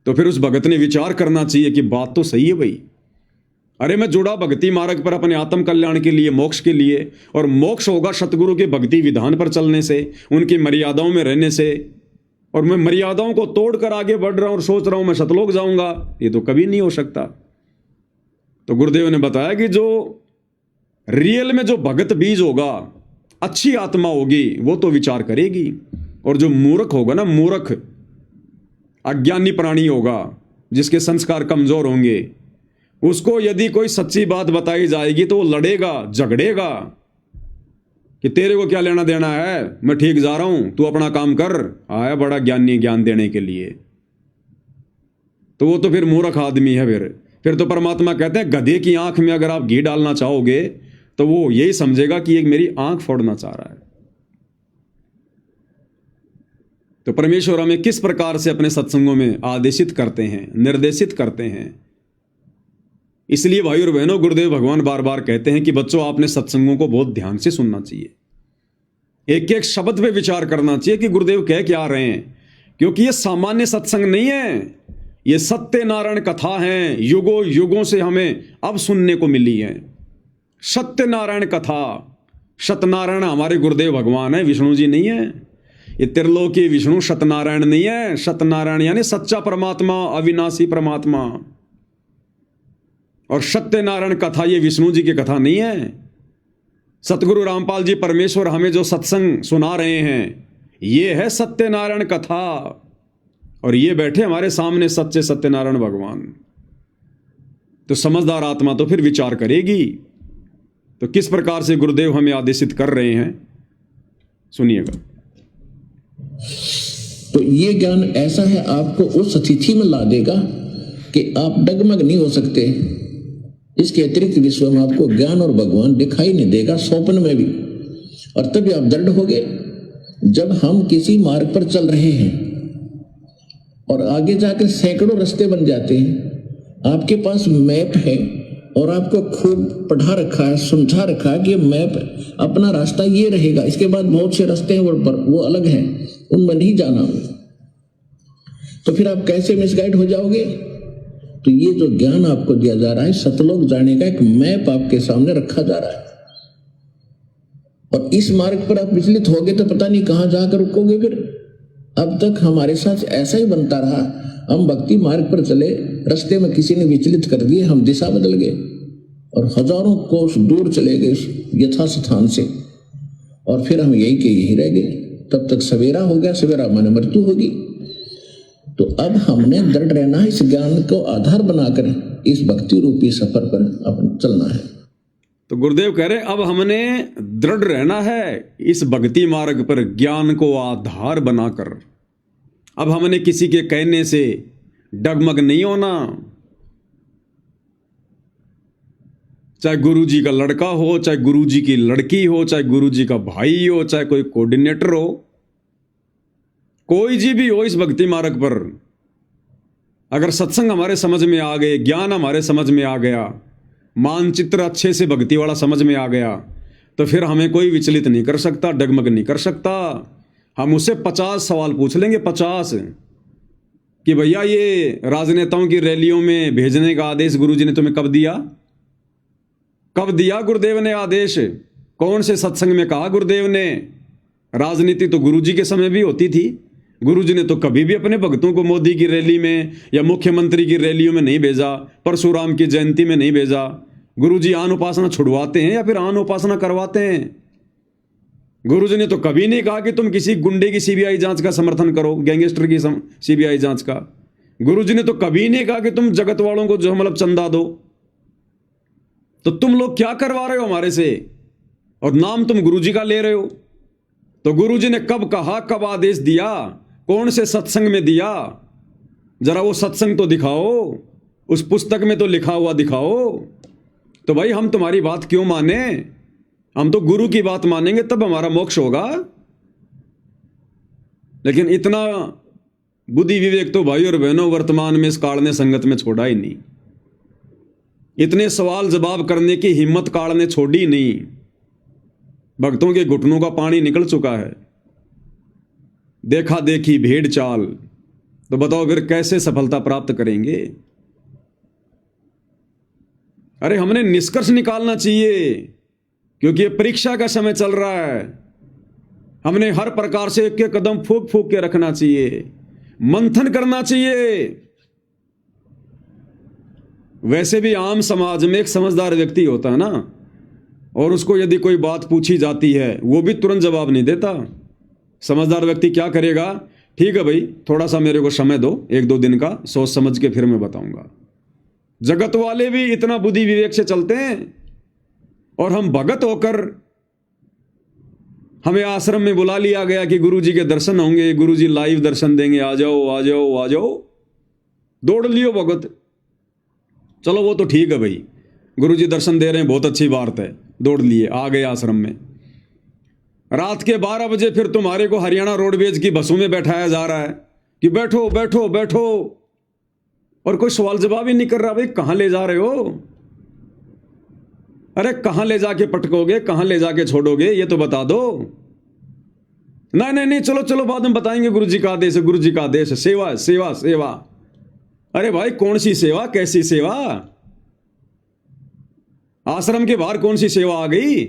A: तो फिर उस भगत ने विचार करना चाहिए कि बात तो सही है भाई, अरे मैं जुड़ा भक्ति मार्ग पर अपने आत्म कल्याण के लिए, मोक्ष के लिए, और मोक्ष होगा सतगुरु के भक्ति विधान पर चलने से, उनकी मर्यादाओं में रहने से, और मैं मर्यादाओं को तोड़कर आगे बढ़ रहा हूं और सोच रहा हूं मैं सतलोक जाऊंगा, ये तो कभी नहीं हो सकता। तो गुरुदेव ने बताया कि जो रियल में जो भगत बीज होगा, अच्छी आत्मा होगी, वो तो विचार करेगी, और जो मूर्ख होगा ना, मूर्ख अज्ञानी प्राणी होगा, जिसके संस्कार कमजोर होंगे, उसको यदि कोई सच्ची बात बताई जाएगी तो वो लड़ेगा, झगड़ेगा कि तेरे को क्या लेना देना है, मैं ठीक जा रहा हूं, तू अपना काम कर, आया बड़ा ज्ञानी ज्ञान देने के लिए। तो वो तो फिर मूर्ख आदमी है। फिर तो परमात्मा कहते हैं गधे की आंख में अगर आप घी डालना चाहोगे तो वो यही समझेगा कि एक मेरी आंख फोड़ना चाह रहा है। तो परमेश्वर हमें किस प्रकार से अपने सत्संगों में आदेशित करते हैं, निर्देशित करते हैं। इसलिए भाई और बहनों, गुरुदेव भगवान बार बार कहते हैं कि बच्चों आपने सत्संगों को बहुत ध्यान से सुनना चाहिए, एक एक शब्द पे विचार करना चाहिए कि गुरुदेव कह क्या रहे हैं, क्योंकि ये सामान्य सत्संग नहीं है, ये सत्यनारायण कथा है, युगों युगों से हमें अब सुनने को मिली है। सत्यनारायण कथा, सत्यनारायण हमारे गुरुदेव भगवान है, विष्णु जी नहीं है। ये त्रिलोकी विष्णु सत्यनारायण नहीं है, सत्यनारायण यानी सच्चा परमात्मा, अविनाशी परमात्मा। और सत्यनारायण कथा ये विष्णु जी की कथा नहीं है। सतगुरु रामपाल जी परमेश्वर हमें जो सत्संग सुना रहे हैं, ये है सत्यनारायण कथा, और ये बैठे हमारे सामने सच्चे सत्यनारायण भगवान। तो समझदार आत्मा तो फिर विचार करेगी। तो किस प्रकार से गुरुदेव हमें आदेशित कर रहे हैं, सुनिएगा।
B: तो ये ज्ञान ऐसा है, आपको उस स्थिति में ला देगा कि आप डगमग नहीं हो सकते। इसके अतिरिक्त विश्व में आपको ज्ञान और भगवान दिखाई नहीं देगा, स्वप्न में भी। और तभी आप दृढ़ होगे। जब हम किसी मार्ग पर चल रहे हैं और आगे जाकर सैकड़ों रास्ते बन जाते हैं, आपके पास मैप है और आपको खूब पढ़ा रखा है, समझा रखा है कि मैप अपना रास्ता ये रहेगा, इसके बाद बहुत से रास्ते हैं वो अलग हैं, उनमें नहीं जाना। तो फिर आप कैसे मिसगाइड हो जाओगे? तो ये जो ज्ञान आपको दिया जा रहा है, सतलोक जाने का एक मैप आपके सामने रखा जा रहा है, और इस मार्ग पर आप विचलित होगे तो पता नहीं कहां जाकर रुकोगे फिर। अब तक हमारे साथ ऐसा ही बनता रहा, हम भक्ति मार्ग पर चले, रास्ते में किसी ने विचलित कर दिए, हम दिशा बदल गए और हजारों कोस दूर चले गए यथास्थान से, और फिर हम यही के यही रह गए। तब तक सवेरा हो गया, सवेरा माने मृत्यु होगी। तो अब हमने दृढ़ रहना है, इस ज्ञान को आधार बनाकर इस भक्ति रूपी सफर पर अपन चलना है।
A: तो गुरुदेव कह रहे अब हमने दृढ़ रहना है इस भक्ति मार्ग पर, ज्ञान को आधार बनाकर। अब हमने किसी के कहने से डगमग नहीं होना, चाहे गुरुजी का लड़का हो, चाहे गुरुजी की लड़की हो, चाहे गुरुजी का भाई हो, चाहे कोई कोऑर्डिनेटर हो, कोई जी भी हो इस भक्ति मार्ग पर, अगर सत्संग हमारे समझ में आ गए, ज्ञान हमारे समझ में आ गया, मानचित्र अच्छे से भक्ति वाला समझ में आ गया, तो फिर हमें कोई विचलित नहीं कर सकता, डगमग नहीं कर सकता। हम उससे 50 सवाल पूछ लेंगे, 50, कि भैया ये राजनेताओं की रैलियों में भेजने का आदेश गुरुजी ने तुम्हें कब दिया? कब दिया गुरुदेव ने आदेश? कौन से सत्संग में कहा गुरुदेव ने? राजनीति तो गुरुजी के समय भी होती थी। गुरुजी ने तो कभी भी अपने भक्तों को मोदी की रैली में या मुख्यमंत्री की रैलियों में नहीं भेजा, परशुराम की जयंती में नहीं भेजा। गुरुजी आन उपासना छुड़वाते हैं या फिर आन उपासना करवाते हैं? गुरुजी ने तो कभी नहीं कहा कि तुम किसी गुंडे की सीबीआई जांच का समर्थन करो, गैंगस्टर की सीबीआई जांच का। गुरुजी ने तो कभी नहीं कहा कि तुम जगत वालों को जो मतलब चंदा दो। तो तुम लोग क्या करवा रहे हो हमारे से, और नाम तुम गुरुजी का ले रहे हो? तो गुरुजी ने कब कहा, कब आदेश दिया, कौन से सत्संग में दिया? जरा वो सत्संग तो दिखाओ, उस पुस्तक में तो लिखा हुआ दिखाओ। तो भाई हम तुम्हारी बात क्यों माने? हम तो गुरु की बात मानेंगे, तब हमारा मोक्ष होगा। लेकिन इतना बुद्धि विवेक तो भाई और बहनों वर्तमान में इस काल ने संगत में छोड़ा ही नहीं। इतने सवाल जवाब करने की हिम्मत काल ने छोड़ी नहीं। भक्तों के घुटनों का पानी निकल चुका है। देखा देखी भेड़ चाल, तो बताओ फिर कैसे सफलता प्राप्त करेंगे? अरे हमने निष्कर्ष निकालना चाहिए, क्योंकि ये परीक्षा का समय चल रहा है। हमने हर प्रकार से एक एक कदम फूक फूक के रखना चाहिए, मंथन करना चाहिए। वैसे भी आम समाज में एक समझदार व्यक्ति होता है ना, और उसको यदि कोई बात पूछी जाती है वो भी तुरंत जवाब नहीं देता। समझदार व्यक्ति क्या करेगा? ठीक है भाई, थोड़ा सा मेरे को समय दो, 1-2 दिन का, सोच समझ के फिर मैं बताऊंगा। जगत वाले भी इतना बुद्धि विवेक से चलते हैं, और हम भगत होकर हमें आश्रम में बुला लिया गया कि गुरुजी के दर्शन होंगे, गुरुजी लाइव दर्शन देंगे, आ जाओ आ जाओ आ जाओ, दौड़ लियो भगत। चलो वो तो ठीक है भाई, गुरुजी दर्शन दे रहे हैं, बहुत अच्छी बात है, दौड़ लिए, आ गए आश्रम में। रात के 12 बजे फिर तुम्हारे को हरियाणा रोडवेज की बसों में बैठाया जा रहा है कि बैठो बैठो बैठो, और कोई सवाल जवाब ही नहीं कर रहा। भाई कहां ले जा रहे हो? अरे कहां ले जाके पटकोगे, कहां ले जाके छोड़ोगे, ये तो बता दो। नहीं नहीं नहीं, चलो चलो बाद में बताएंगे, गुरुजी का आदेश है, गुरुजी का आदेश है, सेवा सेवा सेवा। अरे भाई कौन सी सेवा, कैसी सेवा? आश्रम के बाहर कौन सी सेवा आ गई?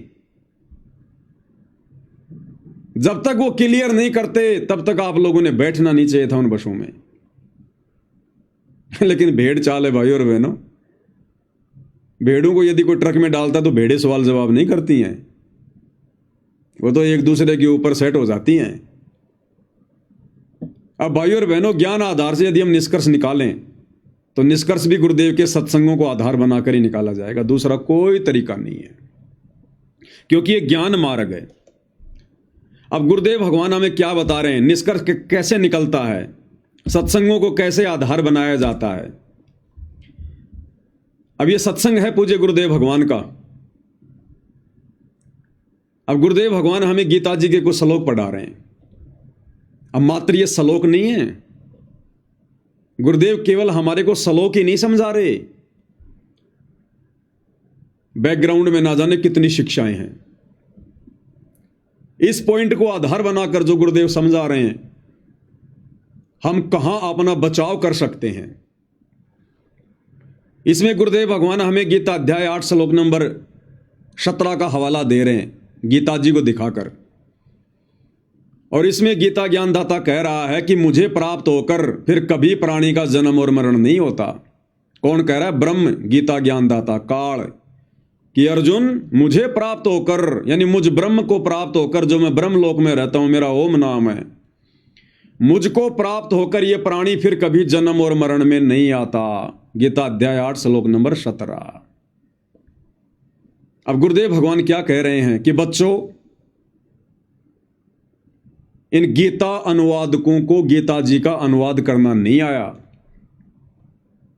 A: जब तक वो क्लियर नहीं करते तब तक आप लोगों ने बैठना नहीं चाहिए था उन बसों में। लेकिन भेड़ चाल है भाई और बहनों। भेड़ों को यदि कोई ट्रक में डालता तो भेड़ें सवाल जवाब नहीं करती हैं, वो तो एक दूसरे के ऊपर सेट हो जाती हैं। अब भाई और बहनों, ज्ञान आधार से यदि हम निष्कर्ष निकालें तो निष्कर्ष भी गुरुदेव के सत्संगों को आधार बनाकर ही निकाला जाएगा, दूसरा कोई तरीका नहीं है, क्योंकि ये ज्ञान मार्ग है। अब गुरुदेव भगवान हमें क्या बता रहे हैं, निष्कर्ष कैसे निकलता है, सत्संगों को कैसे आधार बनाया जाता है। अब ये सत्संग है पूज्य गुरुदेव भगवान का। अब गुरुदेव भगवान हमें गीता जी के कुछ श्लोक पढ़ा रहे हैं। अब मात्र ये श्लोक नहीं है, गुरुदेव केवल हमारे को श्लोक ही नहीं समझा रहे, बैकग्राउंड में ना जाने कितनी शिक्षाएं हैं। इस पॉइंट को आधार बनाकर जो गुरुदेव समझा रहे हैं हम कहां अपना बचाव कर सकते हैं। इसमें गुरुदेव भगवान हमें गीता अध्याय 8 श्लोक नंबर 17 का हवाला दे रहे हैं, गीता जी को दिखाकर। और इसमें गीता ज्ञानदाता कह रहा है कि मुझे प्राप्त होकर फिर कभी प्राणी का जन्म और मरण नहीं होता। कौन कह रहा है? ब्रह्म गीता ज्ञानदाता काल, कि अर्जुन मुझे प्राप्त होकर, यानी मुझ ब्रह्म को प्राप्त होकर, जो मैं ब्रह्म लोक में रहता हूं, मेरा ओम नाम है, मुझको प्राप्त होकर ये प्राणी फिर कभी जन्म और मरण में नहीं आता। गीता अध्याय 8 श्लोक नंबर 17। अब गुरुदेव भगवान क्या कह रहे हैं कि बच्चों, इन गीता अनुवादकों को गीता जी का अनुवाद करना नहीं आया,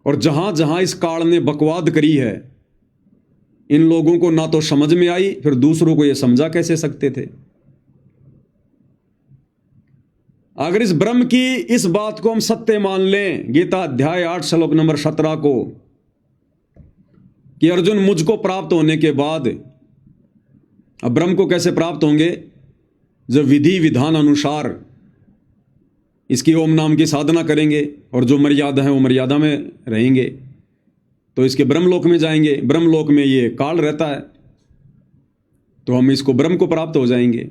A: और जहां जहां इस काल ने बकवाद करी है, इन लोगों को ना तो समझ में आई, फिर दूसरों को यह समझा कैसे सकते थे। अगर इस ब्रह्म की इस बात को हम सत्य मान लें, गीता अध्याय 8 श्लोक नंबर 17 को, कि अर्जुन मुझको प्राप्त होने के बाद, अब ब्रह्म को कैसे प्राप्त होंगे? जब विधि विधान अनुसार इसकी ओम नाम की साधना करेंगे और जो मर्यादा है वो मर्यादा में रहेंगे, तो इसके ब्रह्मलोक में जाएंगे। ब्रह्मलोक में ये काल रहता है, तो हम इसको ब्रह्म को प्राप्त हो जाएंगे।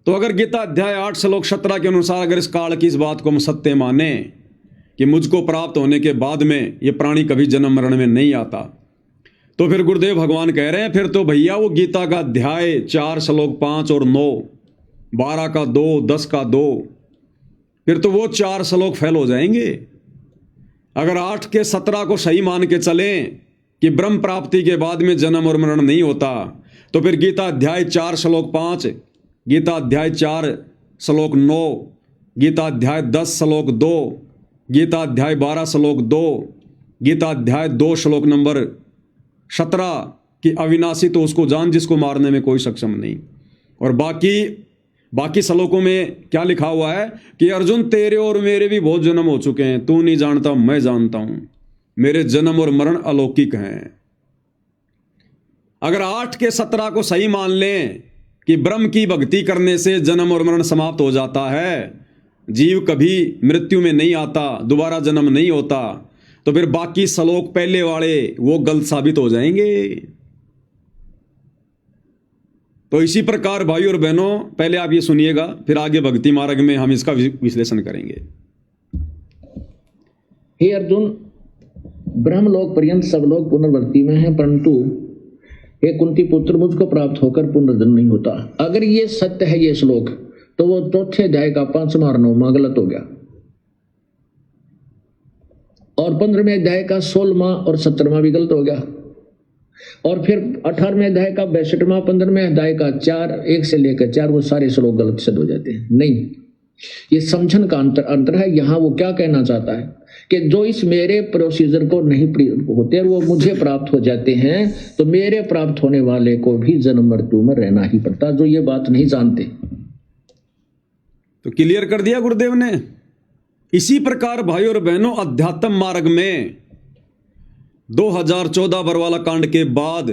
A: तो अगर गीता अध्याय 8 श्लोक 17 के अनुसार अगर इस काल की इस बात को हम सत्य माने कि मुझको प्राप्त होने के बाद में ये प्राणी कभी जन्म मरण में नहीं आता, तो फिर गुरुदेव भगवान कह रहे हैं फिर तो भैया वो गीता का अध्याय 4 श्लोक 5 और 9, 12 का 2, 10 का 2, फिर तो वो 4 श्लोक फेल हो जाएंगे। अगर 8 के 17 को सही मान के चलें कि ब्रह्म प्राप्ति के बाद में जन्म और मरण नहीं होता, तो फिर गीता अध्याय 4 श्लोक 5, गीता अध्याय 4 श्लोक 9, गीता अध्याय 10 श्लोक 2, गीता अध्याय 12 श्लोक 2, गीता अध्याय 2 श्लोक नंबर 17 कि अविनाशी तो उसको जान जिसको मारने में कोई सक्षम नहीं। और बाकी श्लोकों में क्या लिखा हुआ है कि अर्जुन तेरे और मेरे भी बहुत जन्म हो चुके हैं, तू नहीं जानता मैं जानता हूं, मेरे जन्म और मरण अलौकिक हैं। अगर 8 के 17 को सही मान लें कि ब्रह्म की भक्ति करने से जन्म और मरण समाप्त हो जाता है, जीव कभी मृत्यु में नहीं आता, दोबारा जन्म नहीं होता, तो फिर बाकी श्लोक पहले वाले वो गलत साबित हो जाएंगे। तो इसी प्रकार भाई और बहनों, पहले आप ये सुनिएगा, फिर आगे भक्ति मार्ग में हम इसका विश्लेषण करेंगे।
B: हे अर्जुन, ब्रह्मलोक पर्यंत सब लोग पुनर्वृत्ति में हैं, परंतु हे कुंती पुत्र, मुझको प्राप्त होकर पुनर्जन्म नहीं होता। अगर ये सत्य है ये श्लोक, तो वो चौथे अध्याय का 5वां और 9वां गलत हो गया, और 15वें अध्याय का 16वां और 17वां भी गलत हो गया, और फिर 18वें अध्याय का 62वां, 15वें अध्याय का 4, 1 से लेकर 4, वो सारे श्लोक गलत सिद्ध हो जाते हैं। नहीं, ये समझन का अंतर है। यहाँ वो क्या कहना चाहता है कि जो इस मेरे प्रोसीजर को नहीं होते और वो मुझे प्राप्त हो जाते हैं, तो मेरे प्राप्त होने वाले को भी जन्म मृत्यु में रहना ही पड़ता, जो ये बात नहीं जानते।
A: तो क्लियर कर दिया गुरुदेव ने। इसी प्रकार भाई और बहनों, अध्यात्म मार्ग में 2014 बरवाला कांड के बाद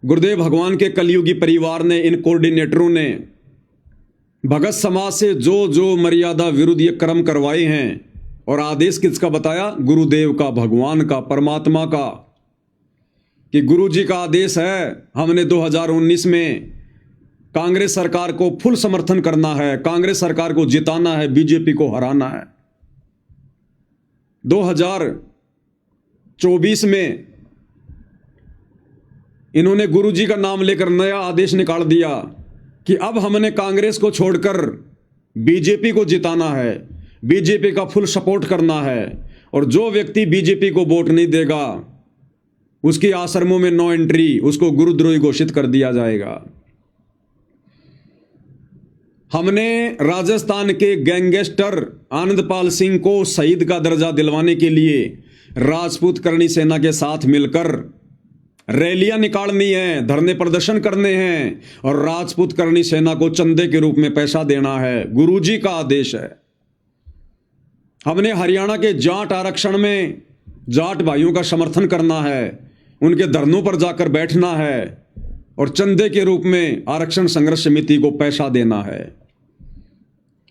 A: गुरुदेव भगवान के कलयुगी परिवार ने, इन कोऑर्डिनेटरों ने भगत समाज से जो जो मर्यादा विरुद्ध ये कर्म करवाए हैं, और आदेश किसका बताया? गुरुदेव का, भगवान का, परमात्मा का, कि गुरु जी का आदेश है, हमने 2019 में कांग्रेस सरकार को फुल समर्थन करना है, कांग्रेस सरकार को जिताना है, बीजेपी को हराना है। 2024 में इन्होंने गुरुजी का नाम लेकर नया आदेश निकाल दिया कि अब हमने कांग्रेस को छोड़कर बीजेपी को जिताना है, बीजेपी का फुल सपोर्ट करना है, और जो व्यक्ति बीजेपी को वोट नहीं देगा उसकी आश्रमों में नो एंट्री, उसको गुरुद्रोही घोषित कर दिया जाएगा। हमने राजस्थान के गैंगस्टर आनंदपाल सिंह को शहीद का दर्जा दिलवाने के लिए राजपूत करणी सेना के साथ मिलकर रैलियां निकालनी है, धरने प्रदर्शन करने हैं, और राजपूत करणी सेना को चंदे के रूप में पैसा देना है। गुरुजी का आदेश है। हमने हरियाणा के जाट आरक्षण में जाट भाइयों का समर्थन करना है, उनके धरनों पर जाकर बैठना है, और चंदे के रूप में आरक्षण संघर्ष समिति को पैसा देना है।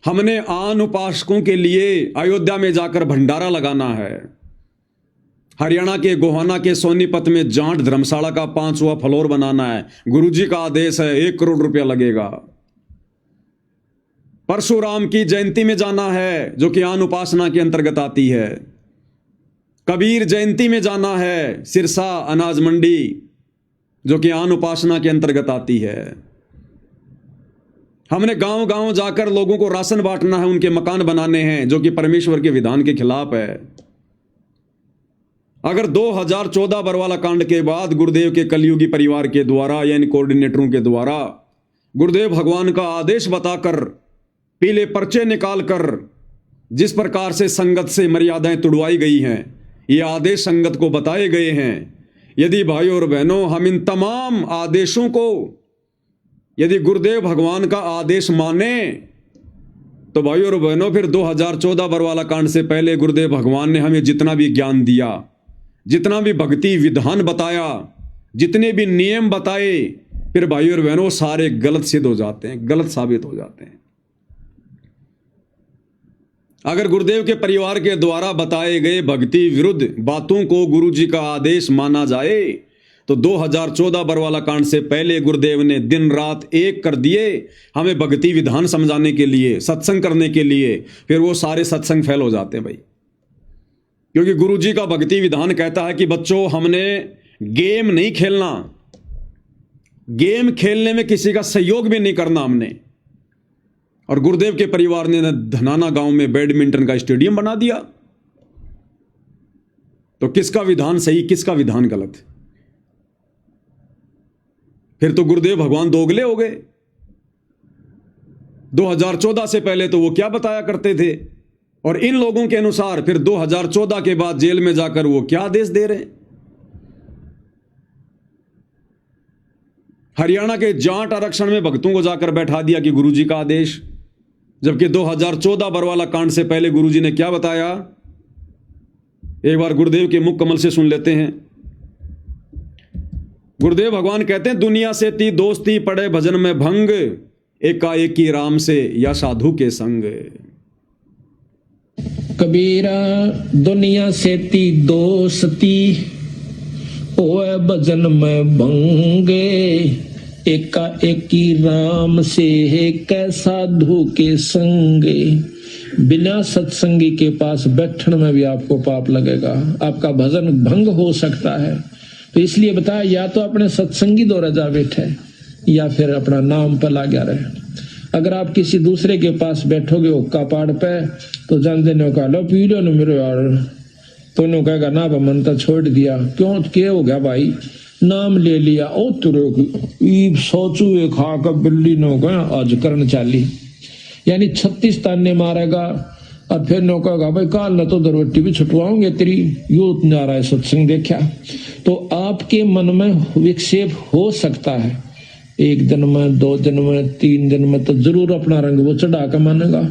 A: हमने आन उपासकों के लिए अयोध्या में जाकर भंडारा लगाना है। हरियाणा के गोहाना के सोनीपत में जाट धर्मशाला का 5वां फ्लोर बनाना है। गुरुजी का आदेश है, 1 करोड़ रुपया लगेगा। परशुराम की जयंती में जाना है, जो कि आन उपासना के अंतर्गत आती है। कबीर जयंती में जाना है, सिरसा अनाज मंडी, जो कि आन उपासना के अंतर्गत आती है। हमने गांव गांव जाकर लोगों को राशन बांटना है, उनके मकान बनाने हैं, जो कि परमेश्वर के विधान के खिलाफ है। अगर 2014 बरवाला कांड के बाद गुरुदेव के कलयुगी परिवार के द्वारा यानी कोऑर्डिनेटरों के द्वारा गुरुदेव भगवान का आदेश बताकर पीले पर्चे निकालकर जिस प्रकार से संगत से मर्यादाएं तुड़वाई गई हैं, ये आदेश संगत को बताए गए हैं। यदि भाइयों और बहनों हम इन तमाम आदेशों को यदि गुरुदेव भगवान का आदेश माने तो भाइयों और बहनों फिर 2014 बरवाला कांड से पहले गुरुदेव भगवान ने हमें जितना भी ज्ञान दिया, जितना भी भक्ति विधान बताया, जितने भी नियम बताए, फिर भाइयों और बहनों सारे गलत सिद्ध हो जाते हैं, गलत साबित हो जाते हैं। अगर गुरुदेव के परिवार के द्वारा बताए गए भक्ति विरुद्ध बातों को गुरुजी का आदेश माना जाए तो 2014 बरवाला कांड से पहले गुरुदेव ने दिन रात एक कर दिए हमें भक्ति विधान समझाने के लिए, सत्संग करने के लिए। फिर वो सारे सत्संग फेल हो जाते हैं भाई, क्योंकि गुरुजी का भक्ति विधान कहता है कि बच्चों हमने गेम नहीं खेलना, गेम खेलने में किसी का सहयोग भी नहीं करना हमने। और गुरुदेव के परिवार ने धनाना गांव में बैडमिंटन का स्टेडियम बना दिया। तो किसका विधान सही, किसका विधान गलत? फिर तो गुरुदेव भगवान दोगले हो गए। 2014 से पहले तो वो क्या बताया करते थे, और इन लोगों के अनुसार फिर 2014 के बाद जेल में जाकर वो क्या आदेश दे रहे हैं। हरियाणा के जाट आरक्षण में भक्तों को जाकर बैठा दिया कि गुरुजी का आदेश, जबकि 2014 बरवाला कांड से पहले गुरुजी ने क्या बताया, एक बार गुरुदेव के मुख कमल से सुन लेते हैं। गुरुदेव भगवान कहते हैं, दुनिया से ती दोस्ती पड़े भजन में भंग, एकाएकी राम से या साधु के संग।
B: कबीरा दुनिया से ती दोस्ती ओए भजन में भंगे, एकाएकी राम से है कै साधु के संगे। बिना सत्संगी के पास बैठने में भी आपको पाप लगेगा, आपका भजन भंग हो सकता है। तो इसलिए बताया, या तो अपने सत्संगी द्वारा जा बैठे या फिर अपना नाम पर लगा रहे। अगर आप किसी दूसरे के पास बैठोगे हुक्का पाड़ पे तो जान देने का लो पी लो न मेरे यार, तो उन्होंने कहेगा ना मन तो छोड़ दिया। क्यों क्या हो गया भाई, नाम ले लिया ओ तुरे सोचू खा कर बिल्ली नो गया आज करन चाली, यानी 36 ताने मारेगा। और फिर नो कहेगा भाई काल न तो दरवट्टी भी छुटवाओगे तेरी, यो आ रहा है सत्संग देखा। तो आपके मन में विक्षेप हो सकता है, 1 दिन में 2 दिन में 3 दिन में तो जरूर अपना रंग वो चढ़ा कर मानेगा।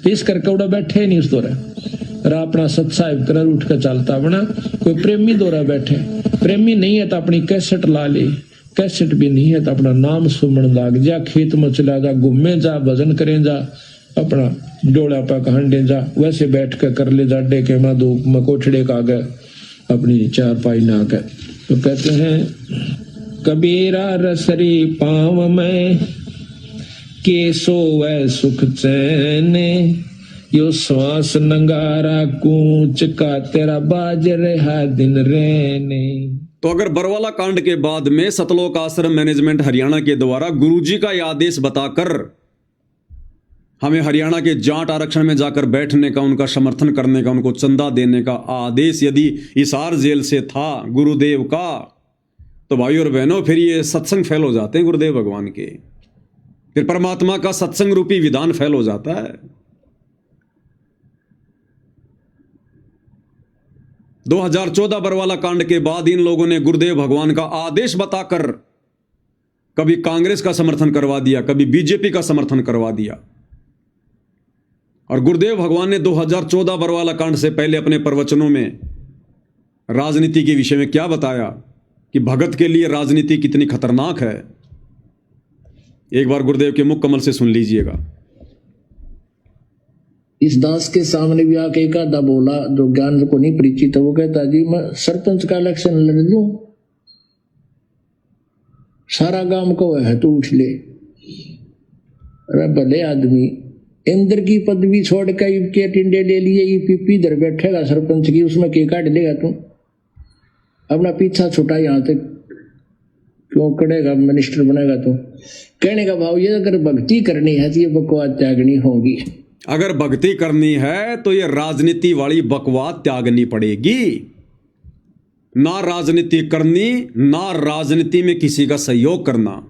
B: तो इस करके उड़ा बैठे ही नहीं उस दौरा, और अपना सत्साहिब कर उठ कर चलता बना। कोई प्रेमी दौरा बैठे, प्रेमी नहीं है तो अपनी कैसेट ला ले, कैसेट भी नहीं है तो अपना नाम सुमन लाग जा, खेत में चला जा, घूमे जा, भजन करें जा, अपना डोला पा हंडे जा, वैसे बैठ कर ले जा डेके में धूप में कोठड़े का आगे अपनी चारपाई ना कर। तो कहते हैं कबीरा रसरी पाँव में के सोवे सुख चैने, यो श्वास नंगारा कूच का तेरा बाज रहा दिन रहने।
A: तो अगर बरवाला कांड के बाद में सतलोक आश्रम मैनेजमेंट हरियाणा के द्वारा गुरुजी का यह आदेश बताकर हमें हरियाणा के जाट आरक्षण में जाकर बैठने का, उनका समर्थन करने का, उनको चंदा देने का आदेश यदि हिसार जेल से था गुरुदेव का, तो भाई और बहनों फिर ये सत्संग फेल हो जाते हैं गुरुदेव भगवान के, फिर परमात्मा का सत्संग रूपी विधान फेल हो जाता है। 2014 बरवाला कांड के बाद इन लोगों ने गुरुदेव भगवान का आदेश बताकर कभी कांग्रेस का समर्थन करवा दिया, कभी बीजेपी का समर्थन करवा दिया। और गुरुदेव भगवान ने 2014 बरवाला कांड से पहले अपने प्रवचनों में राजनीति के विषय में क्या बताया कि भगत के लिए राजनीति कितनी खतरनाक है। एक बार गुरुदेव के मुख कमल से सुन लीजिएगा।
B: इस दास के सामने भी आके एक आधा बोला जो ज्ञान को नहीं परिचित है, वो कहता जी मैं सरपंच का इलेक्शन लड़ लूं, सारा गांव को है तू उठ ले। अरे भले आदमी इंद्र की पदवी छोड़ के टिंडे ले लिए, ये पीपी इधर बैठेगा सरपंच की, उसमें के काट लेगा तू, अपना पीछा छुटा यहाँ तक क्यों करेगा, मिनिस्टर बनेगा तू। कहने का भाव ये अगर भक्ति करनी है तो ये बकवास त्यागनी होगी।
A: अगर भक्ति करनी है तो ये राजनीति वाली बकवास त्यागनी पड़ेगी। ना राजनीति करनी, ना राजनीति में किसी का सहयोग करना।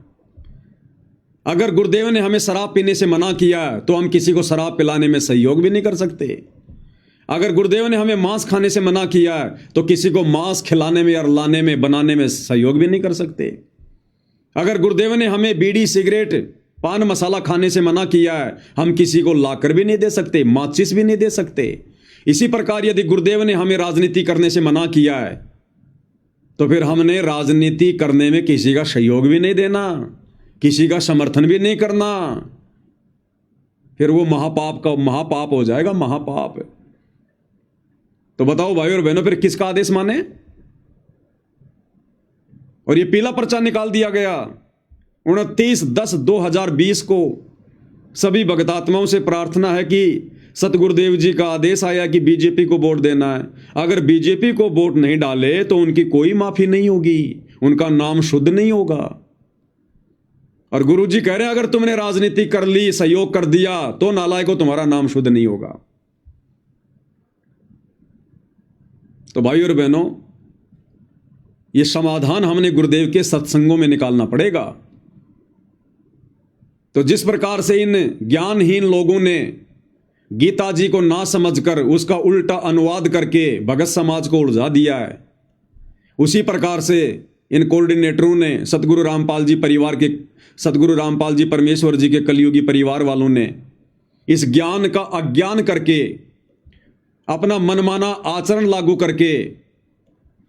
A: अगर गुरुदेव ने हमें शराब पीने से मना किया तो हम किसी को शराब पिलाने में सहयोग भी नहीं कर सकते। अगर गुरुदेव ने हमें मांस खाने से मना किया तो किसी को मांस खिलाने में और लाने में बनाने में सहयोग भी नहीं कर सकते। अगर गुरुदेव ने हमें बीड़ी सिगरेट पान मसाला खाने से मना किया है, हम किसी को लाकर भी नहीं दे सकते, माचिस भी नहीं दे सकते। इसी प्रकार यदि गुरुदेव ने हमें राजनीति करने से मना किया है तो फिर हमने राजनीति करने में किसी का सहयोग भी नहीं देना, किसी का समर्थन भी नहीं करना। फिर वो महापाप हो जाएगा, महापाप। तो बताओ भाई और बहनों, फिर किसका आदेश माने? और ये पीला पर्चा निकाल दिया गया 29/10/2020 को। सभी भक्तात्माओं से प्रार्थना है कि सतगुरुदेव जी का आदेश आया कि बीजेपी को वोट देना है। अगर बीजेपी को वोट नहीं डाले तो उनकी कोई माफी नहीं होगी, उनका नाम शुद्ध नहीं होगा। और गुरुजी कह रहे हैं अगर तुमने राजनीति कर ली, सहयोग कर दिया, तो नालायक को तुम्हारा नाम शुद्ध नहीं होगा। तो भाई और बहनों, ये समाधान हमने गुरुदेव के सत्संगों में निकालना पड़ेगा। तो जिस प्रकार से इन ज्ञानहीन लोगों ने गीता जी को ना समझकर उसका उल्टा अनुवाद करके भगत समाज को उलझा दिया है, उसी प्रकार से इन कोऑर्डिनेटरों ने सतगुरु रामपाल जी परिवार के, सतगुरु रामपाल जी परमेश्वर जी के कलयुगी परिवार वालों ने इस ज्ञान का अज्ञान करके अपना मनमाना आचरण लागू करके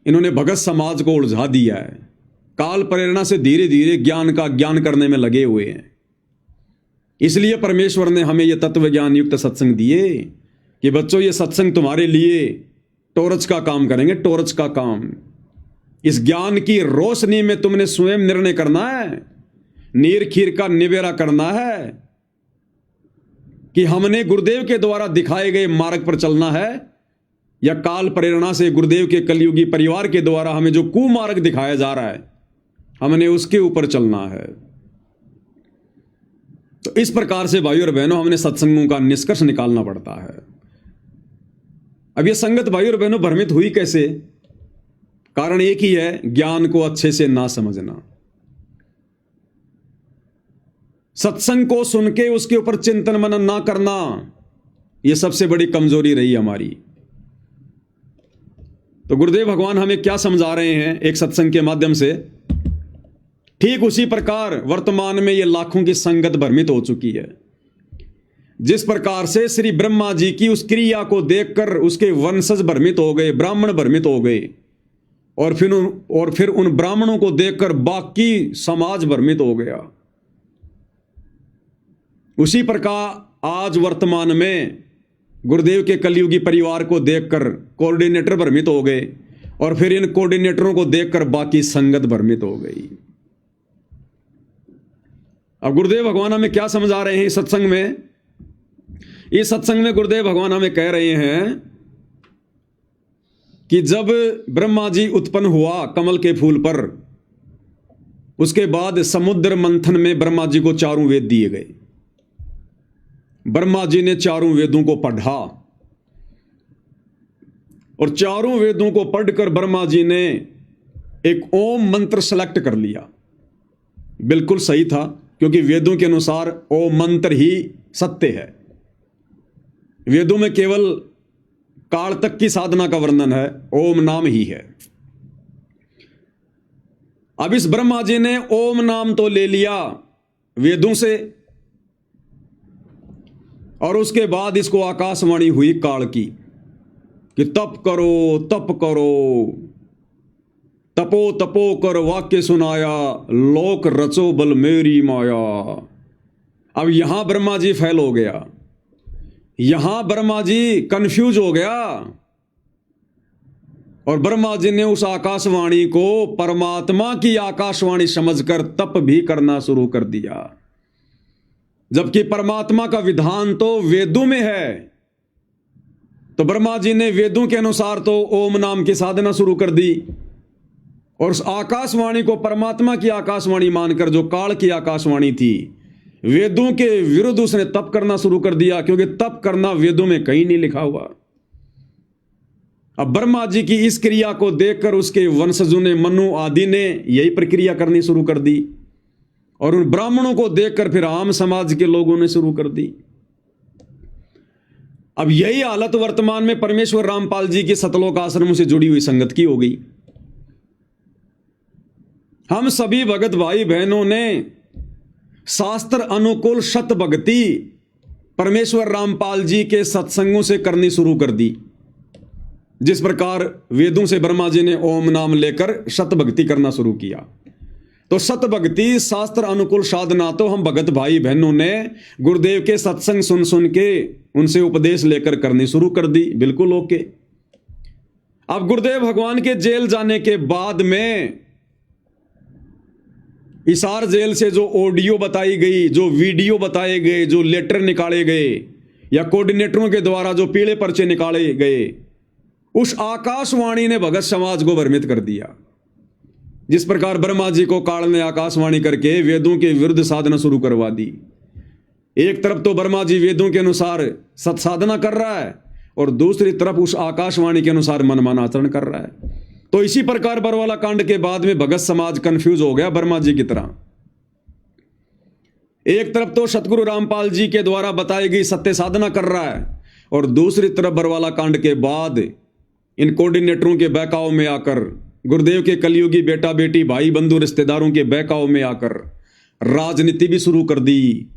A: इन्होंने भगत समाज को उलझा दिया है। काल प्रेरणा से धीरे धीरे ज्ञान का ज्ञान करने में लगे हुए हैं। इसलिए परमेश्वर ने हमें यह तत्व ज्ञान युक्त सत्संग दिए कि बच्चों ये सत्संग तुम्हारे लिए टॉर्च का काम करेंगे, टॉर्च का काम। इस ज्ञान की रोशनी में तुमने स्वयं निर्णय करना है, नीर खीर का निबेरा करना है कि हमने गुरुदेव के द्वारा दिखाए गए मार्ग पर चलना है या काल प्रेरणा से गुरुदेव के कलयुगी परिवार के द्वारा हमें जो कुमार्ग दिखाया जा रहा है हमने उसके ऊपर चलना है। तो इस प्रकार से भाइयों और बहनों हमने सत्संगों का निष्कर्ष निकालना पड़ता है। अब यह संगत भाइयों और बहनों भ्रमित हुई कैसे? कारण एक ही है, ज्ञान को अच्छे से ना समझना। सत्संग को सुन के उसके ऊपर चिंतन मनन ना करना, यह सबसे बड़ी कमजोरी रही हमारी। तो गुरुदेव भगवान हमें क्या समझा रहे हैं एक सत्संग के माध्यम से? ठीक उसी प्रकार वर्तमान में यह लाखों की संगत भ्रमित हो चुकी है। जिस प्रकार से श्री ब्रह्मा जी की उस क्रिया को देखकर उसके वंशज भ्रमित हो गए, ब्राह्मण भ्रमित हो गए, और फिर उन ब्राह्मणों को देखकर बाकी समाज भ्रमित हो गया। उसी प्रकार आज वर्तमान में गुरुदेव के कलयुगी परिवार को देखकर कोऑर्डिनेटर भ्रमित हो गए, और फिर इन कोऑर्डिनेटरों को देखकर बाकी संगत भ्रमित हो गई। अब गुरुदेव भगवान हमें क्या समझा रहे हैं इस सत्संग में? इस सत्संग में गुरुदेव भगवान हमें कह रहे हैं कि जब ब्रह्मा जी उत्पन्न हुआ कमल के फूल पर, उसके बाद समुद्र मंथन में ब्रह्मा जी को चारों वेद दिए गए। ब्रह्मा जी ने चारों वेदों को पढ़ा, और चारों वेदों को पढ़कर ब्रह्मा जी ने एक ओम मंत्र सेलेक्ट कर लिया। बिल्कुल सही था, क्योंकि वेदों के अनुसार ओम मंत्र ही सत्य है। वेदों में केवल काल तक की साधना का वर्णन है, ओम नाम ही है। अब इस ब्रह्मा जी ने ओम नाम तो ले लिया वेदों से, और उसके बाद इसको आकाशवाणी हुई काल की कि तप करो, तप करो, तपो तपो कर वाक्य सुनाया, लोक रचो बल मेरी माया। अब यहां ब्रह्मा जी फैल हो गया। यहां ब्रह्मा जी कंफ्यूज हो गया और ब्रह्मा जी ने उस आकाशवाणी को परमात्मा की आकाशवाणी समझकर तप भी करना शुरू कर दिया, जबकि परमात्मा का विधान तो वेदों में है। तो ब्रह्मा जी ने वेदों के अनुसार तो ओम नाम की साधना शुरू कर दी और उस आकाशवाणी को परमात्मा की आकाशवाणी मानकर, जो काल की आकाशवाणी थी, वेदों के विरुद्ध उसने तप करना शुरू कर दिया, क्योंकि तप करना वेदों में कहीं नहीं लिखा हुआ। अब ब्रह्मा जी की इस क्रिया को देखकर उसके वंशजों ने, मनु आदि ने यही प्रक्रिया करनी शुरू कर दी और उन ब्राह्मणों को देखकर फिर आम समाज के लोगों ने शुरू कर दी। अब यही हालत वर्तमान में परमेश्वर रामपाल जी के सतलोक आश्रम से जुड़ी हुई संगत की हो गई। हम सभी भगत भाई बहनों ने शास्त्र अनुकूल शत भक्ति परमेश्वर रामपाल जी के सत्संगों से करनी शुरू कर दी। जिस प्रकार वेदों से ब्रह्मा जी ने ओम नाम लेकर शत भक्ति करना शुरू किया, तो शत भक्ति शास्त्र अनुकूल साधना तो हम भगत भाई बहनों ने गुरुदेव के सत्संग सुन सुन के उनसे उपदेश लेकर करनी शुरू कर दी। बिल्कुल ओके। अब गुरुदेव भगवान के जेल जाने के बाद में हिसार जेल से जो ऑडियो बताई गई, जो वीडियो बताए गए, जो लेटर निकाले गए या कोऑर्डिनेटरों के द्वारा जो पीले पर्चे निकाले गए, उस आकाशवाणी ने भगत समाज को भ्रमित कर दिया। जिस प्रकार ब्रह्मा जी को काल ने आकाशवाणी करके वेदों के विरुद्ध साधना शुरू करवा दी। एक तरफ तो ब्रह्मा जी वेदों के अनुसार सत्साधना कर रहा है और दूसरी तरफ उस आकाशवाणी के अनुसार मनमाना आचरण कर रहा है। तो इसी प्रकार बरवाला कांड के बाद में भगत समाज कंफ्यूज हो गया ब्रह्मा जी की तरह। एक तरफ तो सतगुरु रामपाल जी के द्वारा बताई गई सत्य साधना कर रहा है और दूसरी तरफ बरवाला कांड के बाद इन कोऑर्डिनेटरों के बहकाव में आकर, गुरुदेव के कलयुगी बेटा बेटी भाई बंधु रिश्तेदारों के बहकाव में आकर राजनीति भी शुरू कर दी,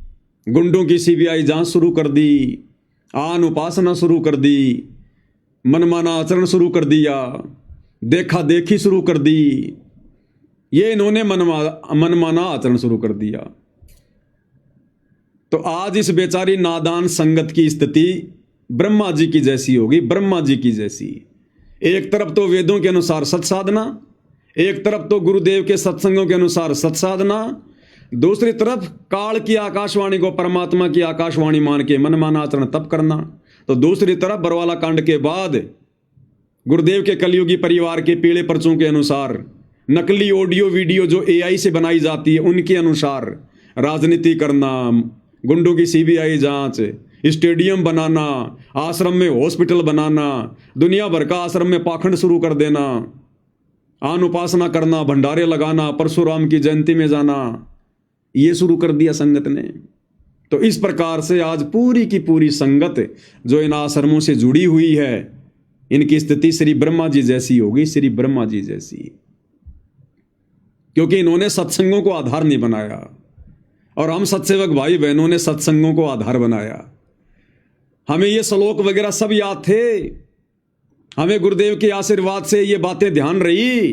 A: गुंडों की सीबीआई जांच शुरू कर दी, आन उपासना शुरू कर दी, मनमाना आचरण शुरू कर दिया, देखा देखी शुरू कर दी। ये इन्होंने मनमाना आचरण शुरू कर दिया। तो आज इस बेचारी नादान संगत की स्थिति ब्रह्मा जी की जैसी होगी, ब्रह्मा जी की जैसी। एक तरफ तो वेदों के अनुसार सत्साधना, एक तरफ तो गुरुदेव के सत्संगों के अनुसार सत्साधना, दूसरी तरफ काल की आकाशवाणी को परमात्मा की आकाशवाणी मान के मनमाना आचरण तप करना। तो दूसरी तरफ बरवाला कांड के बाद गुरुदेव के कलयुगी परिवार के पीले पर्चों के अनुसार नकली ऑडियो वीडियो जो एआई से बनाई जाती है उनके अनुसार राजनीति करना, गुंडों की सीबीआई जांच, स्टेडियम बनाना, आश्रम में हॉस्पिटल बनाना, दुनिया भर का आश्रम में पाखंड शुरू कर देना, आन उपासना करना, भंडारे लगाना, परशुराम की जयंती में जाना, ये शुरू कर दिया संगत ने। तो इस प्रकार से आज पूरी की पूरी संगत जो इन आश्रमों से जुड़ी हुई है, इनकी स्थिति श्री ब्रह्मा जी जैसी होगी, श्री ब्रह्मा जी जैसी, क्योंकि इन्होंने सत्संगों को आधार नहीं बनाया और हम सत्सेवक भाई बहनों ने सत्संगों को आधार बनाया। हमें ये श्लोक वगैरह सब याद थे, हमें गुरुदेव के आशीर्वाद से ये बातें ध्यान रही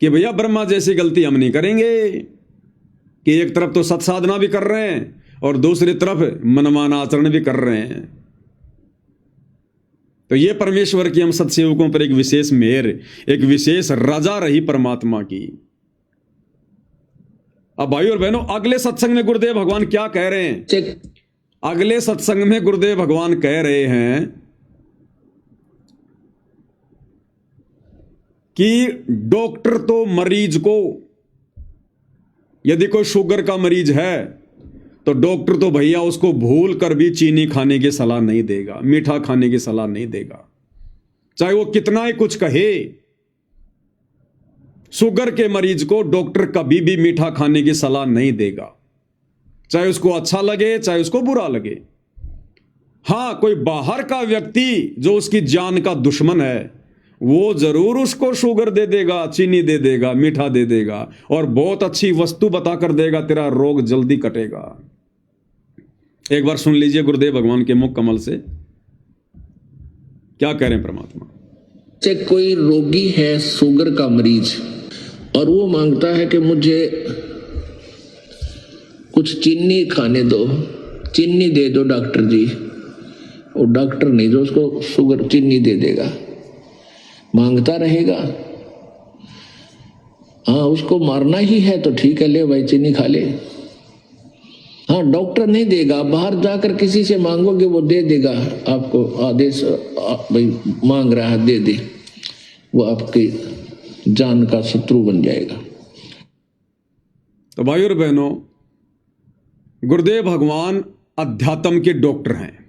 A: कि भैया ब्रह्मा जैसी गलती हम नहीं करेंगे कि एक तरफ तो सत्साधना भी कर रहे हैं और दूसरी तरफ मनमाना आचरण भी कर रहे हैं। तो ये परमेश्वर की हम सत्सेवकों पर एक विशेष मेहर, एक विशेष रजा रही परमात्मा की। अब भाई और बहनों, अगले सत्संग में गुरुदेव भगवान क्या कह रहे हैं? अगले सत्संग में गुरुदेव भगवान कह रहे हैं कि डॉक्टर तो मरीज को, यदि कोई शुगर का मरीज है तो डॉक्टर तो भैया उसको भूल कर भी चीनी खाने की सलाह नहीं देगा, मीठा खाने की सलाह नहीं देगा, चाहे वो कितना ही कुछ कहे। शुगर के मरीज को डॉक्टर कभी भी मीठा खाने की सलाह नहीं देगा, चाहे उसको अच्छा लगे चाहे उसको बुरा लगे। हां, कोई बाहर का व्यक्ति जो उसकी जान का दुश्मन है वो जरूर उसको शुगर दे देगा, चीनी दे देगा, मीठा दे देगा और बहुत अच्छी वस्तु बताकर देगा, तेरा रोग जल्दी कटेगा। एक बार सुन लीजिए गुरुदेव भगवान के मुख कमल से क्या कह रहे हैं परमात्मा।
B: से कोई रोगी है, शुगर का मरीज, और वो मांगता है कि मुझे कुछ चीनी खाने दो, चीनी दे दो डॉक्टर जी, वो डॉक्टर नहीं जो उसको शुगर चीनी दे देगा, मांगता रहेगा। हाँ, उसको मारना ही है तो ठीक है, ले भाई चीनी खा ले। हाँ, डॉक्टर नहीं देगा, बाहर जाकर किसी से मांगोगे वो दे देगा आपको आदेश, भाई मांग रहा है दे दे, वो आपकी जान का शत्रु बन जाएगा।
A: तो भाई और बहनों, गुरुदेव भगवान अध्यात्म के डॉक्टर हैं।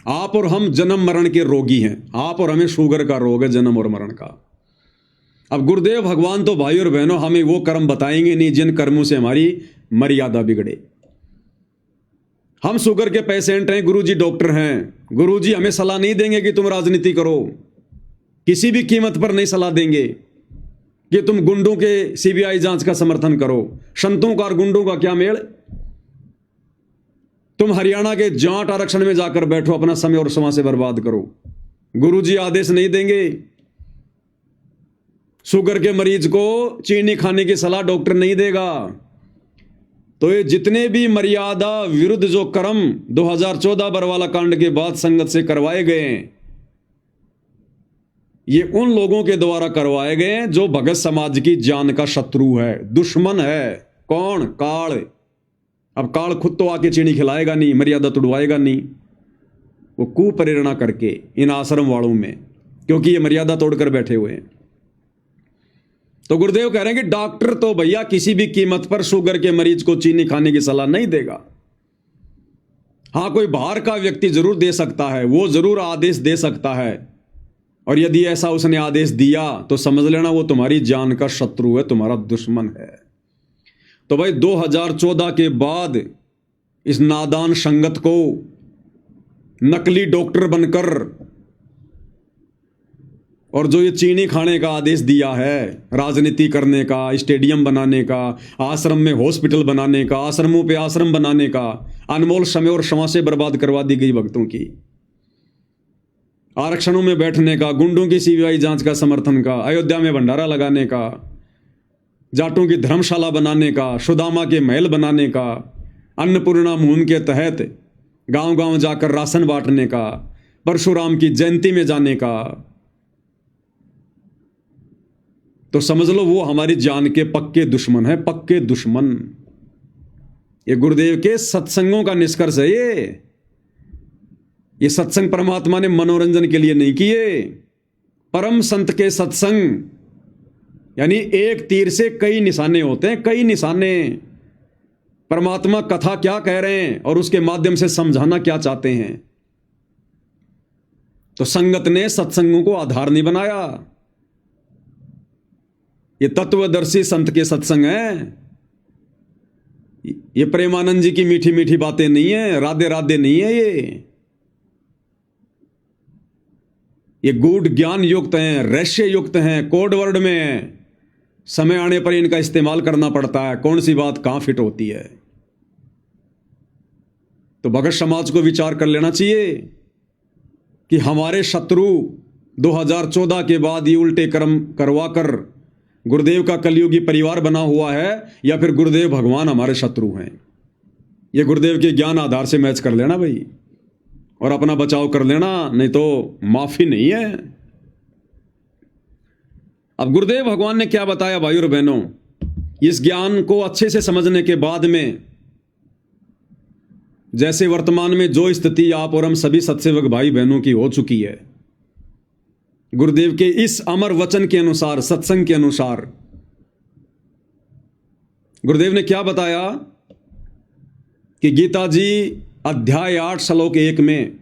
A: आप और हम जन्म मरण के रोगी हैं। आप और हमें शुगर का रोग है, जन्म और मरण का। अब गुरुदेव भगवान तो भाई और बहनों हमें वो कर्म बताएंगे नहीं जिन कर्मों से हमारी मर्यादा बिगड़े। हम शुगर के पेशेंट हैं, गुरुजी डॉक्टर हैं। गुरुजी हमें सलाह नहीं देंगे कि तुम राजनीति करो, किसी भी कीमत पर नहीं सलाह देंगे कि तुम गुंडों के सीबीआई जांच का समर्थन करो। संतों का और गुंडों का क्या मेल? तुम हरियाणा के जाट आरक्षण में जाकर बैठो, अपना समय और समाज से बर्बाद करो। गुरुजी आदेश नहीं देंगे। शुगर के मरीज को चीनी खाने की सलाह डॉक्टर नहीं देगा। तो ये जितने भी मर्यादा विरुद्ध जो कर्म 2014 बरवाला कांड के बाद संगत से करवाए गए हैं, ये उन लोगों के द्वारा करवाए गए हैं जो भगत समाज की जान का शत्रु है, दुश्मन है। कौन? काल। अब काल खुद तो आके चीनी खिलाएगा नहीं, मर्यादा तुड़वाएगा नहीं, वो कुप्रेरणा करके इन आश्रम वालों में, क्योंकि ये मर्यादा तोड़कर बैठे हुए हैं। तो गुरुदेव कह रहे हैं कि डॉक्टर तो भैया किसी भी कीमत पर शुगर के मरीज को चीनी खाने की सलाह नहीं देगा। हां, कोई बाहर का व्यक्ति जरूर दे सकता है, वो जरूर आदेश दे सकता है, और यदि ऐसा उसने आदेश दिया तो समझ लेना वो तुम्हारी जान का शत्रु है, तुम्हारा दुश्मन है। तो भाई 2014 के बाद इस नादान संगत को नकली डॉक्टर बनकर और जो ये चीनी खाने का आदेश दिया है, राजनीति करने का, स्टेडियम बनाने का, आश्रम में हॉस्पिटल बनाने का, आश्रमों पे आश्रम बनाने का, अनमोल समय और श्रम से बर्बाद करवा दी गई भक्तों की, आरक्षणों में बैठने का, गुंडों की सीबीआई जांच का समर्थन का, अयोध्या में भंडारा लगाने का, जाटों की धर्मशाला बनाने का, सुदामा के महल बनाने का, अन्नपूर्णा मुहिम के तहत गांव-गांव जाकर राशन बांटने का, परशुराम की जयंती में जाने का, तो समझ लो वो हमारी जान के पक्के दुश्मन है, पक्के दुश्मन। ये गुरुदेव के सत्संगों का निष्कर्ष है। ये सत्संग परमात्मा ने मनोरंजन के लिए नहीं किए। परम संत के सत्संग यानी एक तीर से कई निशाने होते हैं, कई निशाने। परमात्मा कथा क्या कह रहे हैं और उसके माध्यम से समझाना क्या चाहते हैं। तो संगत ने सत्संगों को आधार नहीं बनाया। ये तत्वदर्शी संत के सत्संग हैं। ये प्रेमानंद जी की मीठी मीठी बातें नहीं है, राधे राधे नहीं है। ये गूढ़ ज्ञान युक्त हैं, रहस्य युक्त हैं, कोड वर्ड में हैं। समय आने पर इनका इस्तेमाल करना पड़ता है, कौन सी बात कहां फिट होती है। तो भगत समाज को विचार कर लेना चाहिए कि हमारे शत्रु 2014 के बाद ये उल्टे कर्म करवाकर गुरुदेव का कलयुगी परिवार बना हुआ है, या फिर गुरुदेव भगवान हमारे शत्रु हैं। ये गुरुदेव के ज्ञान आधार से मैच कर लेना भाई, और अपना बचाव कर लेना, नहीं तो माफी नहीं है। अब गुरुदेव भगवान ने क्या बताया भाई और बहनों, इस ज्ञान को अच्छे से समझने के बाद में, जैसे वर्तमान में जो स्थिति आप और हम सभी सत्सेवक भाई बहनों की हो चुकी है, गुरुदेव के इस अमर वचन के अनुसार, सत्संग के अनुसार, गुरुदेव ने क्या बताया कि गीता जी अध्याय 8 श्लोक 1 में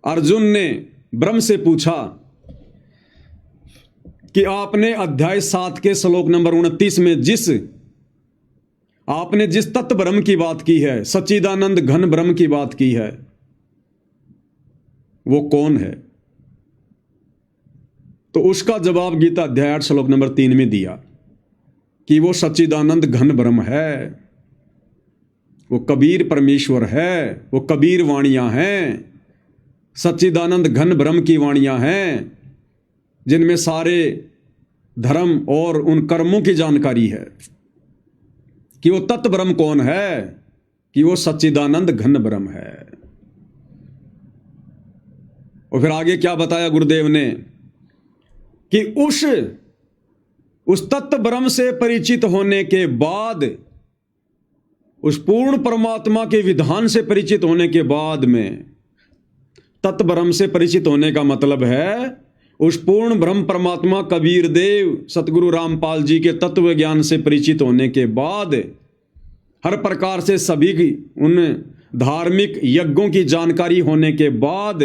A: अर्जुन ने ब्रह्म से पूछा कि आपने अध्याय 7 के श्लोक नंबर 29 में आपने जिस तत्व ब्रह्म की बात की है, सच्चिदानंद घन ब्रह्म की बात की है, वो कौन है? तो उसका जवाब गीता अध्याय 8 श्लोक नंबर 3 में दिया कि वो सच्चिदानंद घन ब्रह्म है, वो कबीर परमेश्वर है, वो कबीर वाणियां हैं, सच्चिदानंद घन ब्रह्म की वाणियां हैं, जिनमें सारे धर्म और उन कर्मों की जानकारी है। कि वो तत्व ब्रह्म कौन है? कि वो सच्चिदानंद घन ब्रह्म है। और फिर आगे क्या बताया गुरुदेव ने कि उस तत्व ब्रह्म से परिचित होने के बाद, उस पूर्ण परमात्मा के विधान से परिचित होने के बाद में, तत्व ब्रह्म से परिचित होने का मतलब है उस पूर्ण ब्रह्म परमात्मा कबीर देव सतगुरु रामपाल जी के तत्व ज्ञान से परिचित होने के बाद, हर प्रकार से सभी की उन धार्मिक यज्ञों की जानकारी होने के बाद,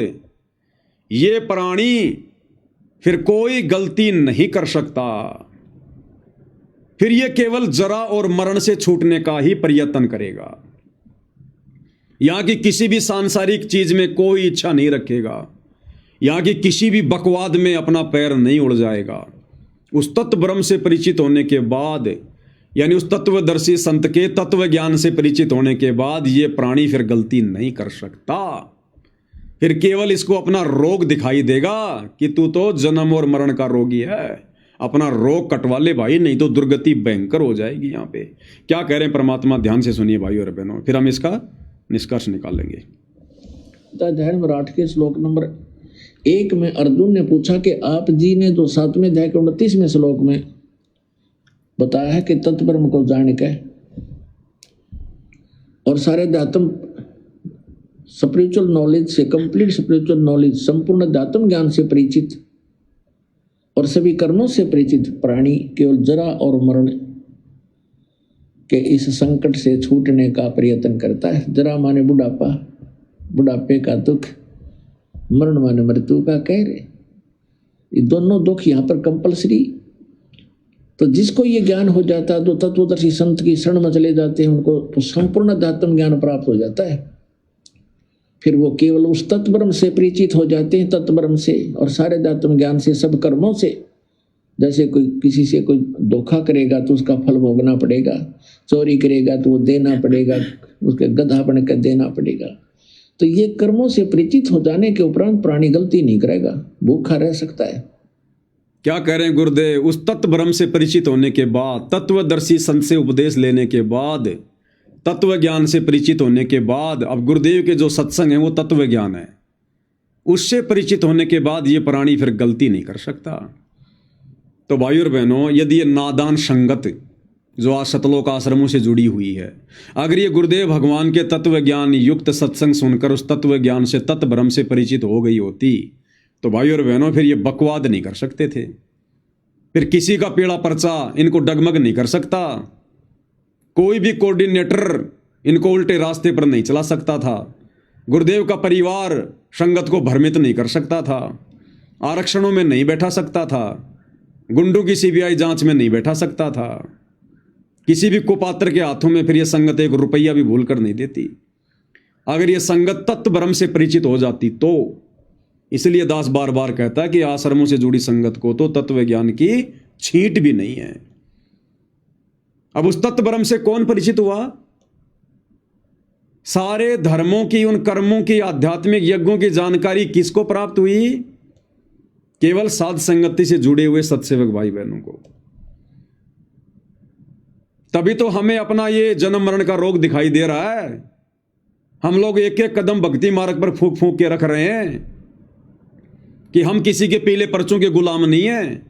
A: ये प्राणी फिर कोई गलती नहीं कर सकता। फिर ये केवल जरा और मरण से छूटने का ही प्रयत्न करेगा। यहां की किसी भी सांसारिक चीज में कोई इच्छा नहीं रखेगा, यहां की किसी भी बकवाद में अपना पैर नहीं उड़ जाएगा। उस तत्व ब्रह्म से परिचित होने के बाद, यानी उस तत्वदर्शी संत के तत्व ज्ञान से परिचित होने के बाद, ये प्राणी फिर गलती नहीं कर सकता। फिर केवल इसको अपना रोग दिखाई देगा कि तू तो जन्म और मरण का रोगी है, अपना रोग कटवा ले भाई, नहीं तो दुर्गति भयंकर हो जाएगी। यहाँ पे क्या कह रहे हैं परमात्मा, ध्यान से सुनिए भाई और बहनों, फिर हम इसका निष्कर्ष निकालेंगे।
B: अध्याय नंबर 8 के श्लोक नंबर 1 में अर्जुन ने पूछा कि आप जी ने जो 7वें अध्याय के 29वें श्लोक में बताया है कि तत्व ब्रह्म को जान के और सारे अध्यात्म स्पिरिचुअल नॉलेज से, कंप्लीट स्पिरिचुअल नॉलेज, संपूर्ण अध्यात्म ज्ञान से परिचित और सभी कर्मों से परिचित प्राणी केवल जरा और मरण के इस संकट से छूटने का प्रयत्न करता है। जरा माने बुढ़ापा, बुढ़ापे का दुख, मरण माने मृत्यु का कहर। ये दोनों दुख यहाँ पर कंपलसरी। तो जिसको ये ज्ञान हो जाता है, तो तत्वदर्शी संत की शरण में चले जाते हैं, उनको तो संपूर्ण अध्यात्म ज्ञान प्राप्त हो जाता है। फिर वो केवल उस तत्व ब्रह्म से परिचित हो जाते हैं, तत्व ब्रह्म से और सारे अध्यात्म ज्ञान से, सब कर्मों से। जैसे कोई किसी से कोई धोखा करेगा तो उसका फल भोगना पड़ेगा, चोरी करेगा तो वो देना पड़ेगा, उसके गधा बनकर देना पड़ेगा। तो ये कर्मों से परिचित हो जाने के उपरांत प्राणी गलती नहीं करेगा, भूखा रह सकता है।
A: क्या कह रहे हैं गुरुदेव, उस तत्व ब्रह्म से परिचित होने के बाद, तत्वदर्शी संत से उपदेश लेने के बाद, तत्व ज्ञान से परिचित होने के बाद, अब गुरुदेव के जो सत्संग है वो तत्व ज्ञान है, उससे परिचित होने के बाद ये प्राणी फिर गलती नहीं कर सकता। तो भाई और बहनों, यदि ये नादान संगत जो आज सतलोक आश्रमों से जुड़ी हुई है, अगर ये गुरुदेव भगवान के तत्व ज्ञान युक्त सत्संग सुनकर उस तत्व ज्ञान से, तत्व ब्रह्म से परिचित हो गई होती, तो भाई और बहनों फिर ये बकवाद नहीं कर सकते थे। फिर किसी का पेड़ा पर्चा इनको डगमग नहीं कर सकता, कोई भी कोऑर्डिनेटर इनको उल्टे रास्ते पर नहीं चला सकता था, गुरुदेव का परिवार संगत को भ्रमित नहीं कर सकता था, आरक्षणों में नहीं बैठा सकता था, गुंडों की सीबीआई जांच में नहीं बैठा सकता था, किसी भी कुपात्र के हाथों में फिर यह संगत 1 रुपया भी भूल कर नहीं देती, अगर यह संगत तत्व ब्रह्म से परिचित हो जाती तो। इसलिए दास बार बार कहता है कि आश्रमों से जुड़ी संगत को तो तत्व ज्ञान की छींट भी नहीं है। अब उस तत्व ब्रह्म से कौन परिचित हुआ? सारे धर्मों की, उन कर्मों की, आध्यात्मिक यज्ञों की जानकारी किसको प्राप्त हुई? केवल साध संगति से जुड़े हुए सत्सेवक भाई बहनों को। तभी तो हमें अपना ये जन्म मरण का रोग दिखाई दे रहा है। हम लोग एक एक कदम भक्ति मार्ग पर फूंक फूंक के रख रहे हैं कि हम किसी के पीले पर्चों के गुलाम नहीं हैं,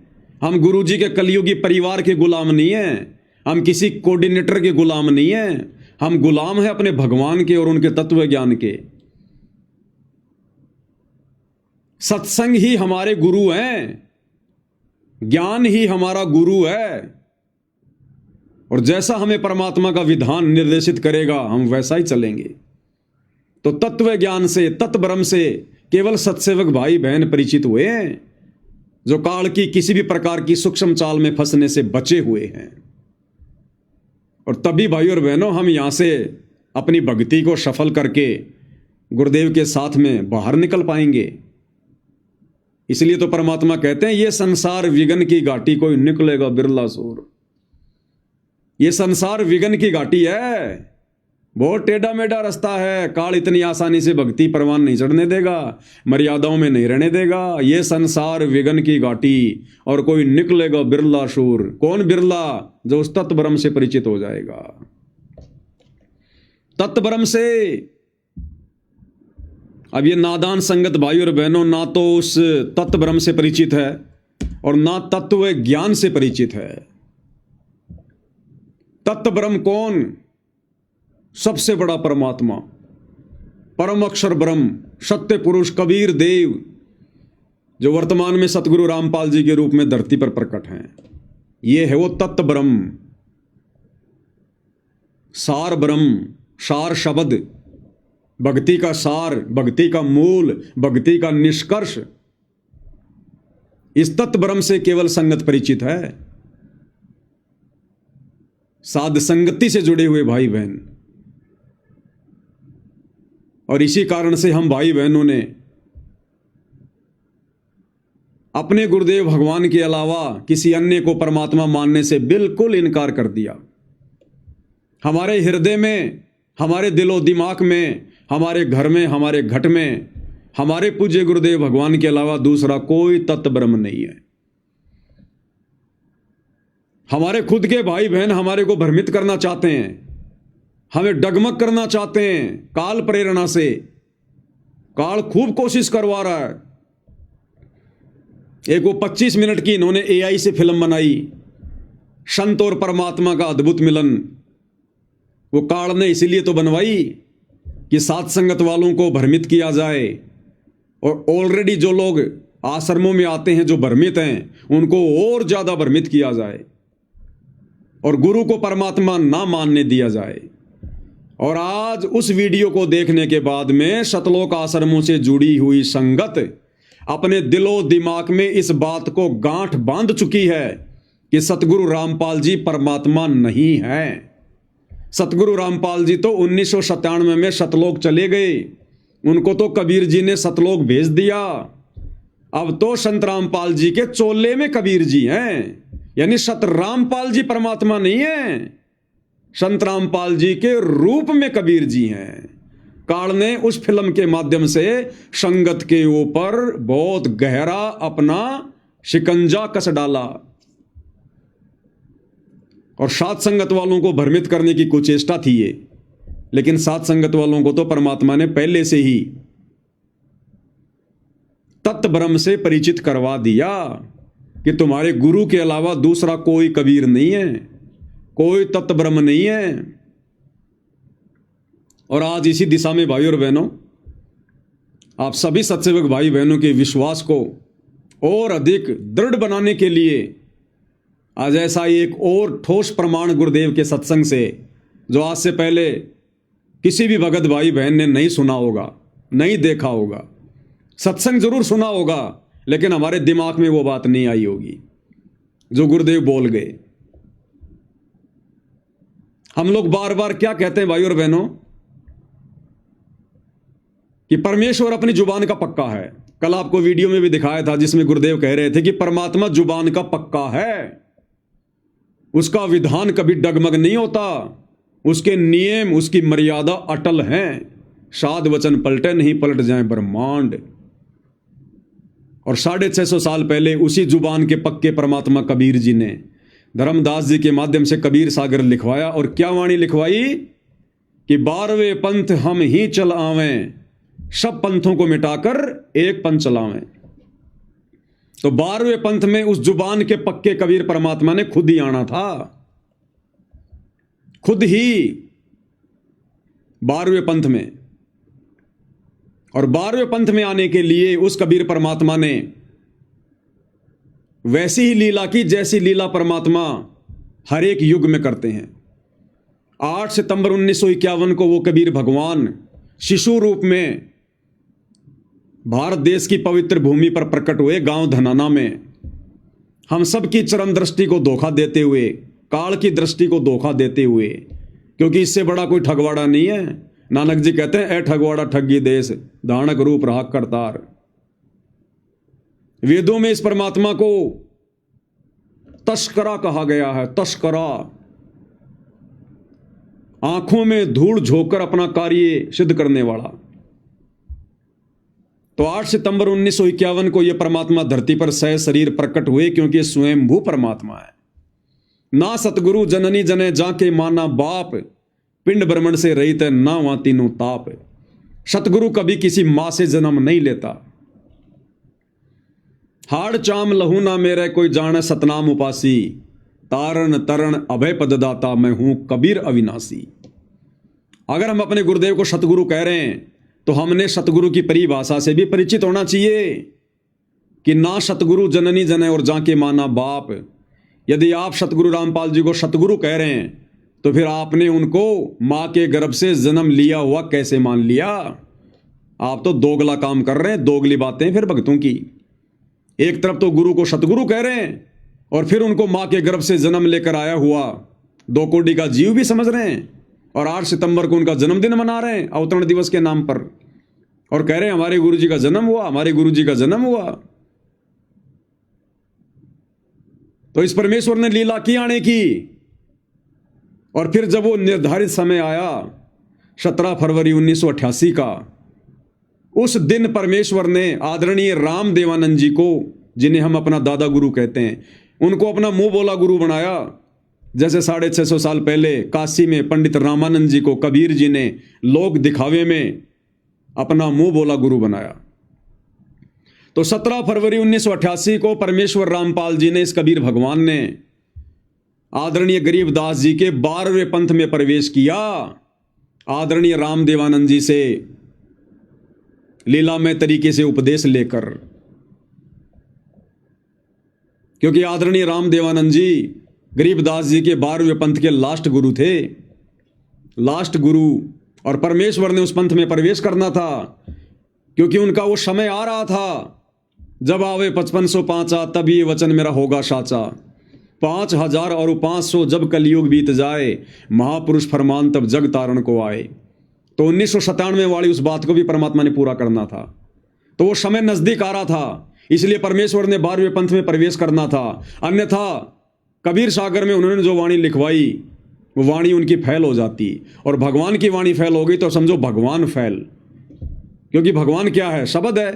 A: हम गुरुजी के कलयुगी परिवार के गुलाम नहीं हैं, हम किसी कोऑर्डिनेटर के गुलाम नहीं हैं, हम गुलाम हैं अपने भगवान के और उनके तत्व ज्ञान के। सत्संग ही हमारे गुरु हैं, ज्ञान ही हमारा गुरु है, और जैसा हमें परमात्मा का विधान निर्देशित करेगा हम वैसा ही चलेंगे। तो तत्व ज्ञान से, तत्व ब्रह्म से केवल सत्सेवक भाई बहन परिचित हुए हैं, जो काल की किसी भी प्रकार की सूक्ष्म चाल में फंसने से बचे हुए हैं। और तभी भाई और बहनों हम यहां से अपनी भक्ति को सफल करके गुरुदेव के साथ में बाहर निकल पाएंगे। इसलिए तो परमात्मा कहते हैं, ये संसार विघन की घाटी कोई निकलेगा बिरला सूर। ये संसार विघन की घाटी है, बहुत टेढ़ा मेढ़ा रास्ता है, काल इतनी आसानी से भक्ति परवान नहीं चढ़ने देगा, मर्यादाओं में नहीं रहने देगा। ये संसार विघन की घाटी और कोई निकलेगा बिरला शूर। कौन बिरला? जो उस तत्व ब्रह्म से परिचित हो जाएगा। तत्व ब्रह्म से अब ये नादान संगत भाई और बहनों ना तो उस तत्व ब्रह्म से परिचित है और ना तत्व ज्ञान से परिचित है। तत्व ब्रह्म कौन? सबसे बड़ा परमात्मा, परम अक्षर ब्रह्म, सत्य पुरुष कबीर देव, जो वर्तमान में सतगुरु रामपाल जी के रूप में धरती पर प्रकट हैं। ये है वो तत्व ब्रह्म, सार ब्रह्म, सार शब्द, भक्ति का सार, भक्ति का मूल, भक्ति का निष्कर्ष। इस तत्व ब्रह्म से केवल संगत परिचित है, साध संगति से जुड़े हुए भाई बहन। और इसी कारण से हम भाई बहनों ने अपने गुरुदेव भगवान के अलावा किसी अन्य को परमात्मा मानने से बिल्कुल इनकार कर दिया। हमारे हृदय में, हमारे दिलो दिमाग में, हमारे घर में, हमारे घट में हमारे पूज्य गुरुदेव भगवान के अलावा दूसरा कोई तत्व ब्रह्म नहीं है। हमारे खुद के भाई बहन हमारे को भ्रमित करना चाहते हैं, हमें डगमग करना चाहते हैं काल प्रेरणा से। काल खूब कोशिश करवा रहा है। एक वो 25 मिनट की इन्होंने AI से फिल्म बनाई, संत और परमात्मा का अद्भुत मिलन। वो काल ने इसीलिए तो बनवाई कि साथ संगत वालों को भ्रमित किया जाए, और ऑलरेडी जो लोग आश्रमों में आते हैं जो भ्रमित हैं उनको और ज्यादा भ्रमित किया जाए और गुरु को परमात्मा ना मानने दिया जाए। और आज उस वीडियो को देखने के बाद में सतलोक आश्रमों से जुड़ी हुई संगत अपने दिलो दिमाग में इस बात को गांठ बांध चुकी है कि सतगुरु रामपाल जी परमात्मा नहीं है। सतगुरु रामपाल जी तो 1997 में सतलोक चले गए, उनको तो कबीर जी ने सतलोक भेज दिया। अब तो संत रामपाल जी के चोले में कबीर जी हैं, यानी सत रामपाल जी परमात्मा नहीं है, संत रामपाल जी के रूप में कबीर जी हैं। काल ने उस फिल्म के माध्यम से संगत के ऊपर बहुत गहरा अपना शिकंजा कस डाला और साथ संगत वालों को भ्रमित करने की कुचेष्टा थी ये। लेकिन साथ संगत वालों को तो परमात्मा ने पहले से ही तत्व ब्रह्म से परिचित करवा दिया कि तुम्हारे गुरु के अलावा दूसरा कोई कबीर नहीं है, कोई तत्व ब्रह्म नहीं है। और आज इसी दिशा में भाई और बहनों, आप सभी सत्सेवक भाई बहनों के विश्वास को और अधिक दृढ़ बनाने के लिए आज ऐसा एक और ठोस प्रमाण गुरुदेव के सत्संग से, जो आज से पहले किसी भी भगत भाई बहन ने नहीं सुना होगा, नहीं देखा होगा, सत्संग जरूर सुना होगा लेकिन हमारे दिमाग में वो बात नहीं आई होगी जो गुरुदेव बोल गए। हम लोग बार बार क्या कहते हैं भाई और बहनों कि परमेश्वर अपनी जुबान का पक्का है। कल आपको वीडियो में भी दिखाया था जिसमें गुरुदेव कह रहे थे कि परमात्मा जुबान का पक्का है, उसका विधान कभी डगमग नहीं होता, उसके नियम, उसकी मर्यादा अटल हैं। साध वचन पलटे नहीं, पलट जाए ब्रह्मांड। और 650 साल पहले उसी जुबान के पक्के परमात्मा कबीर जी ने धर्मदास जी के माध्यम से कबीर सागर लिखवाया। और क्या वाणी लिखवाई कि 12वें पंथ हम ही चल आवें, सब पंथों को मिटाकर एक पंथ चलावें। तो 12वें पंथ में उस जुबान के पक्के कबीर परमात्मा ने खुद ही आना था, खुद ही 12वें पंथ में। और 12वें पंथ में आने के लिए उस कबीर परमात्मा ने वैसी ही लीला की जैसी लीला परमात्मा हर एक युग में करते हैं। 8 सितंबर 1951 को वो कबीर भगवान शिशु रूप में भारत देश की पवित्र भूमि पर प्रकट हुए, गांव धनाना में। हम सब की चरम दृष्टि को धोखा देते हुए, काल की दृष्टि को धोखा देते हुए, क्योंकि इससे बड़ा कोई ठगवाड़ा नहीं है। नानक जी कहते हैं, ए ठगवाड़ा ठगी देश, दानक रूप रहा करतार। वेदों में इस परमात्मा को तस्करा कहा गया है, तस्करा। आंखों में धूल झोंककर अपना कार्य सिद्ध करने वाला। तो 8 सितंबर 1951 को यह परमात्मा धरती पर सह शरीर प्रकट हुए, क्योंकि स्वयंभू परमात्मा है। ना सतगुरु जननी जने जाके माना बाप, पिंड ब्रह्मण से रहित है ना वहां तीनों ताप। सतगुरु कभी किसी मां से जन्म नहीं लेता। हाड़ चाम लहू ना मेरे कोई जाने सतनाम उपासी, तारण तरण अभय पददाता मैं हूं कबीर अविनाशी। अगर हम अपने गुरुदेव को सतगुरु कह रहे हैं तो हमने सतगुरु की परिभाषा से भी परिचित होना चाहिए कि ना सतगुरु जननी जने और जाके माना बाप। यदि आप सतगुरु रामपाल जी को सतगुरु कह रहे हैं तो फिर आपने उनको मां के गर्भ से जन्म लिया हुआ कैसे मान लिया? आप तो दोगला काम कर रहे हैं, दोगली बातें फिर भक्तों की। एक तरफ तो गुरु को सतगुरु कह रहे हैं और फिर उनको मां के गर्भ से जन्म लेकर आया हुआ 2 कोटि का जीव भी समझ रहे हैं और 8 सितंबर को उनका जन्मदिन मना रहे हैं अवतरण दिवस के नाम पर, और कह रहे हैं हमारे गुरु जी का जन्म हुआ, हमारे गुरु जी का जन्म हुआ। तो इस परमेश्वर ने लीला की आने की। और फिर जब वो निर्धारित समय आया 17 फरवरी 1988 का, उस दिन परमेश्वर ने आदरणीय राम देवानंद जी को, जिन्हें हम अपना दादा गुरु कहते हैं, उनको अपना मुंह बोला गुरु बनाया। जैसे 650 साल पहले काशी में पंडित रामानंद जी को कबीर जी ने लोक दिखावे में अपना मुंह बोला गुरु बनाया। तो 17 फरवरी 1988 को परमेश्वर रामपाल जी ने, इस कबीर भगवान ने, आदरणीय गरीबदास जी के 12वें पंथ में प्रवेश किया। आदरणीय राम देवानंद जी से लीलामय तरीके से उपदेश लेकर, क्योंकि आदरणीय राम देवानंद जी गरीबदास जी के 12वें पंथ के लास्ट गुरु थे, लास्ट गुरु। और परमेश्वर ने उस पंथ में प्रवेश करना था क्योंकि उनका वो समय आ रहा था, जब आवे 5505 तब ये वचन मेरा होगा साचा। 5000 और 500 जब कलयुग बीत जाए, महापुरुष फरमान तब जग तारण को आए। तो 1997 वाली उस बात को भी परमात्मा ने पूरा करना था। तो वो समय नजदीक आ रहा था, इसलिए परमेश्वर ने 12वें पंथ में प्रवेश करना था। अन्यथा कबीर सागर में उन्होंने जो वाणी लिखवाई, वो वाणी उनकी फैल हो जाती, और भगवान की वाणी फैल हो गई तो समझो भगवान फैल। क्योंकि भगवान क्या है? शब्द है।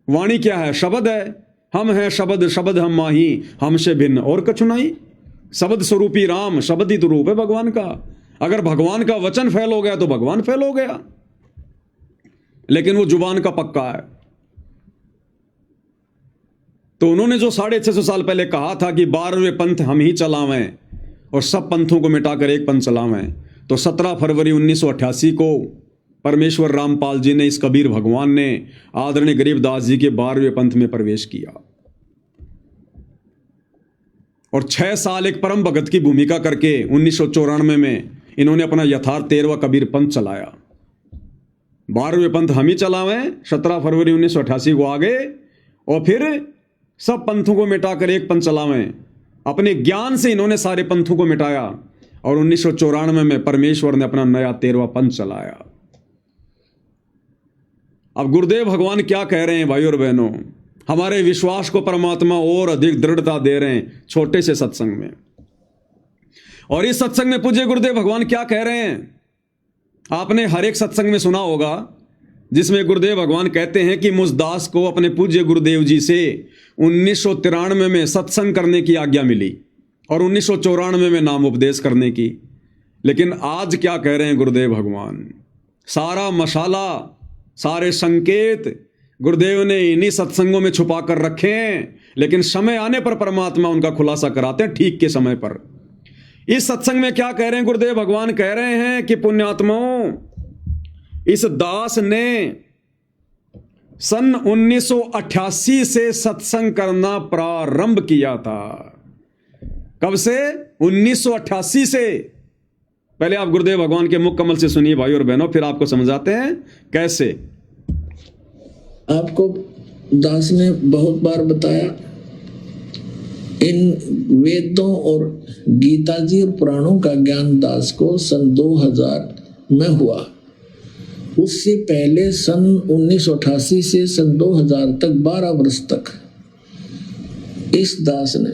A: वाणी क्या है? शब्द है। हम हैं शब्द, शब्द हम माही, हमसे भिन्न और कछु नहीं। शब्द स्वरूपी राम, शब्द ही तो रूप है भगवान का। अगर भगवान का वचन फैल हो गया तो भगवान फैल हो गया, लेकिन वो जुबान का पक्का है। तो उन्होंने जो 650 साल पहले कहा था कि 12वें पंथ हम ही चलावें और सब पंथों को मिटाकर एक पंथ चलावें, तो 17 फरवरी 1988 को परमेश्वर रामपाल जी ने, इस कबीर भगवान ने, आदरणीय गरीबदास जी के 12वें पंथ में प्रवेश किया और 6 साल एक परम भगत की भूमिका करके 1994 में इन्होंने अपना यथार्थ 13वां कबीर पंथ चलाया। 12वें पंथ हम ही चलावें, 17 फरवरी 1988 को आगे, और फिर सब पंथों को मिटाकर एक पंथ चलावें। अपने ज्ञान से इन्होंने सारे पंथों को मिटाया और 1994 में परमेश्वर ने अपना नया 13वां पंथ चलाया। अब गुरुदेव भगवान क्या कह रहे हैं भाई और बहनों? हमारे विश्वास को परमात्मा और अधिक दृढ़ता दे रहे हैं छोटे से सत्संग में। और इस सत्संग में पूज्य गुरुदेव भगवान क्या कह रहे हैं? आपने हर एक सत्संग में सुना होगा जिसमें गुरुदेव भगवान कहते हैं कि मुझ दास को अपने पूज्य गुरुदेव जी से 1993 में सत्संग करने की आज्ञा मिली और 1994 में नाम उपदेश करने की। लेकिन आज क्या कह रहे हैं गुरुदेव भगवान? सारा मसाला, सारे संकेत गुरुदेव ने इन्हीं सत्संगों में छुपा कर रखे हैं, लेकिन समय आने पर परमात्मा उनका खुलासा कराते हैं ठीक के समय पर। इस सत्संग में क्या कह रहे हैं गुरुदेव भगवान? कह रहे हैं कि पुण्यात्माओं, इस दास ने सन 1988 से सत्संग करना प्रारंभ किया था। कब से? 1988 से। पहले आप गुरुदेव भगवान के मुख कमल से सुनिए भाई और बहनों, फिर आपको समझाते हैं कैसे।
B: आपको दास ने बहुत बार बताया, इन वेदों और गीता जी और पुराणों का ज्ञान दास को सन 2000 में हुआ। उससे पहले सन 1988 से सन 2000 तक 12 वर्ष तक इस दास ने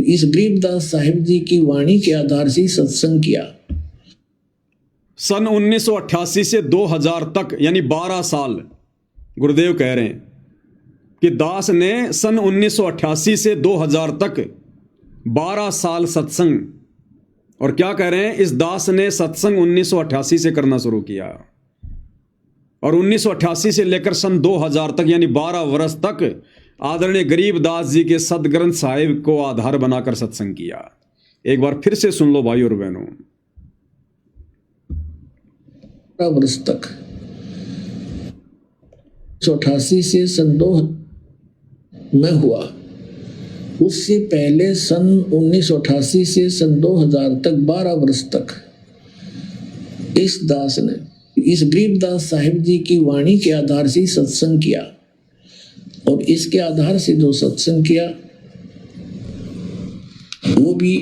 B: इस गरीबदास साहिब जी की वाणी के आधार से सत्संग किया।
A: सन 1988 से 2000 तक यानी 12 साल गुरुदेव कह रहे हैं कि दास ने सन 1988 से 2000 तक 12 साल सत्संग, और क्या कह रहे हैं? इस दास ने सत्संग 1988 से करना शुरू किया और 1988 से लेकर सन 2000 तक यानी 12 वर्ष तक आदरणीय गरीबदास जी के सदग्रंथ साहिब को आधार बनाकर सत्संग किया। एक बार फिर से सुन लो भाई और बहनों।
B: 12 वर्ष तक 1988 से सन 2000 में हुआ। उससे पहले सन 1988 से सन 2000 तक 12 वर्ष तक इस दास ने इस गरीबदास साहिब जी की वाणी के आधार से सत्संग किया, और इसके आधार से जो सत्संग किया वो भी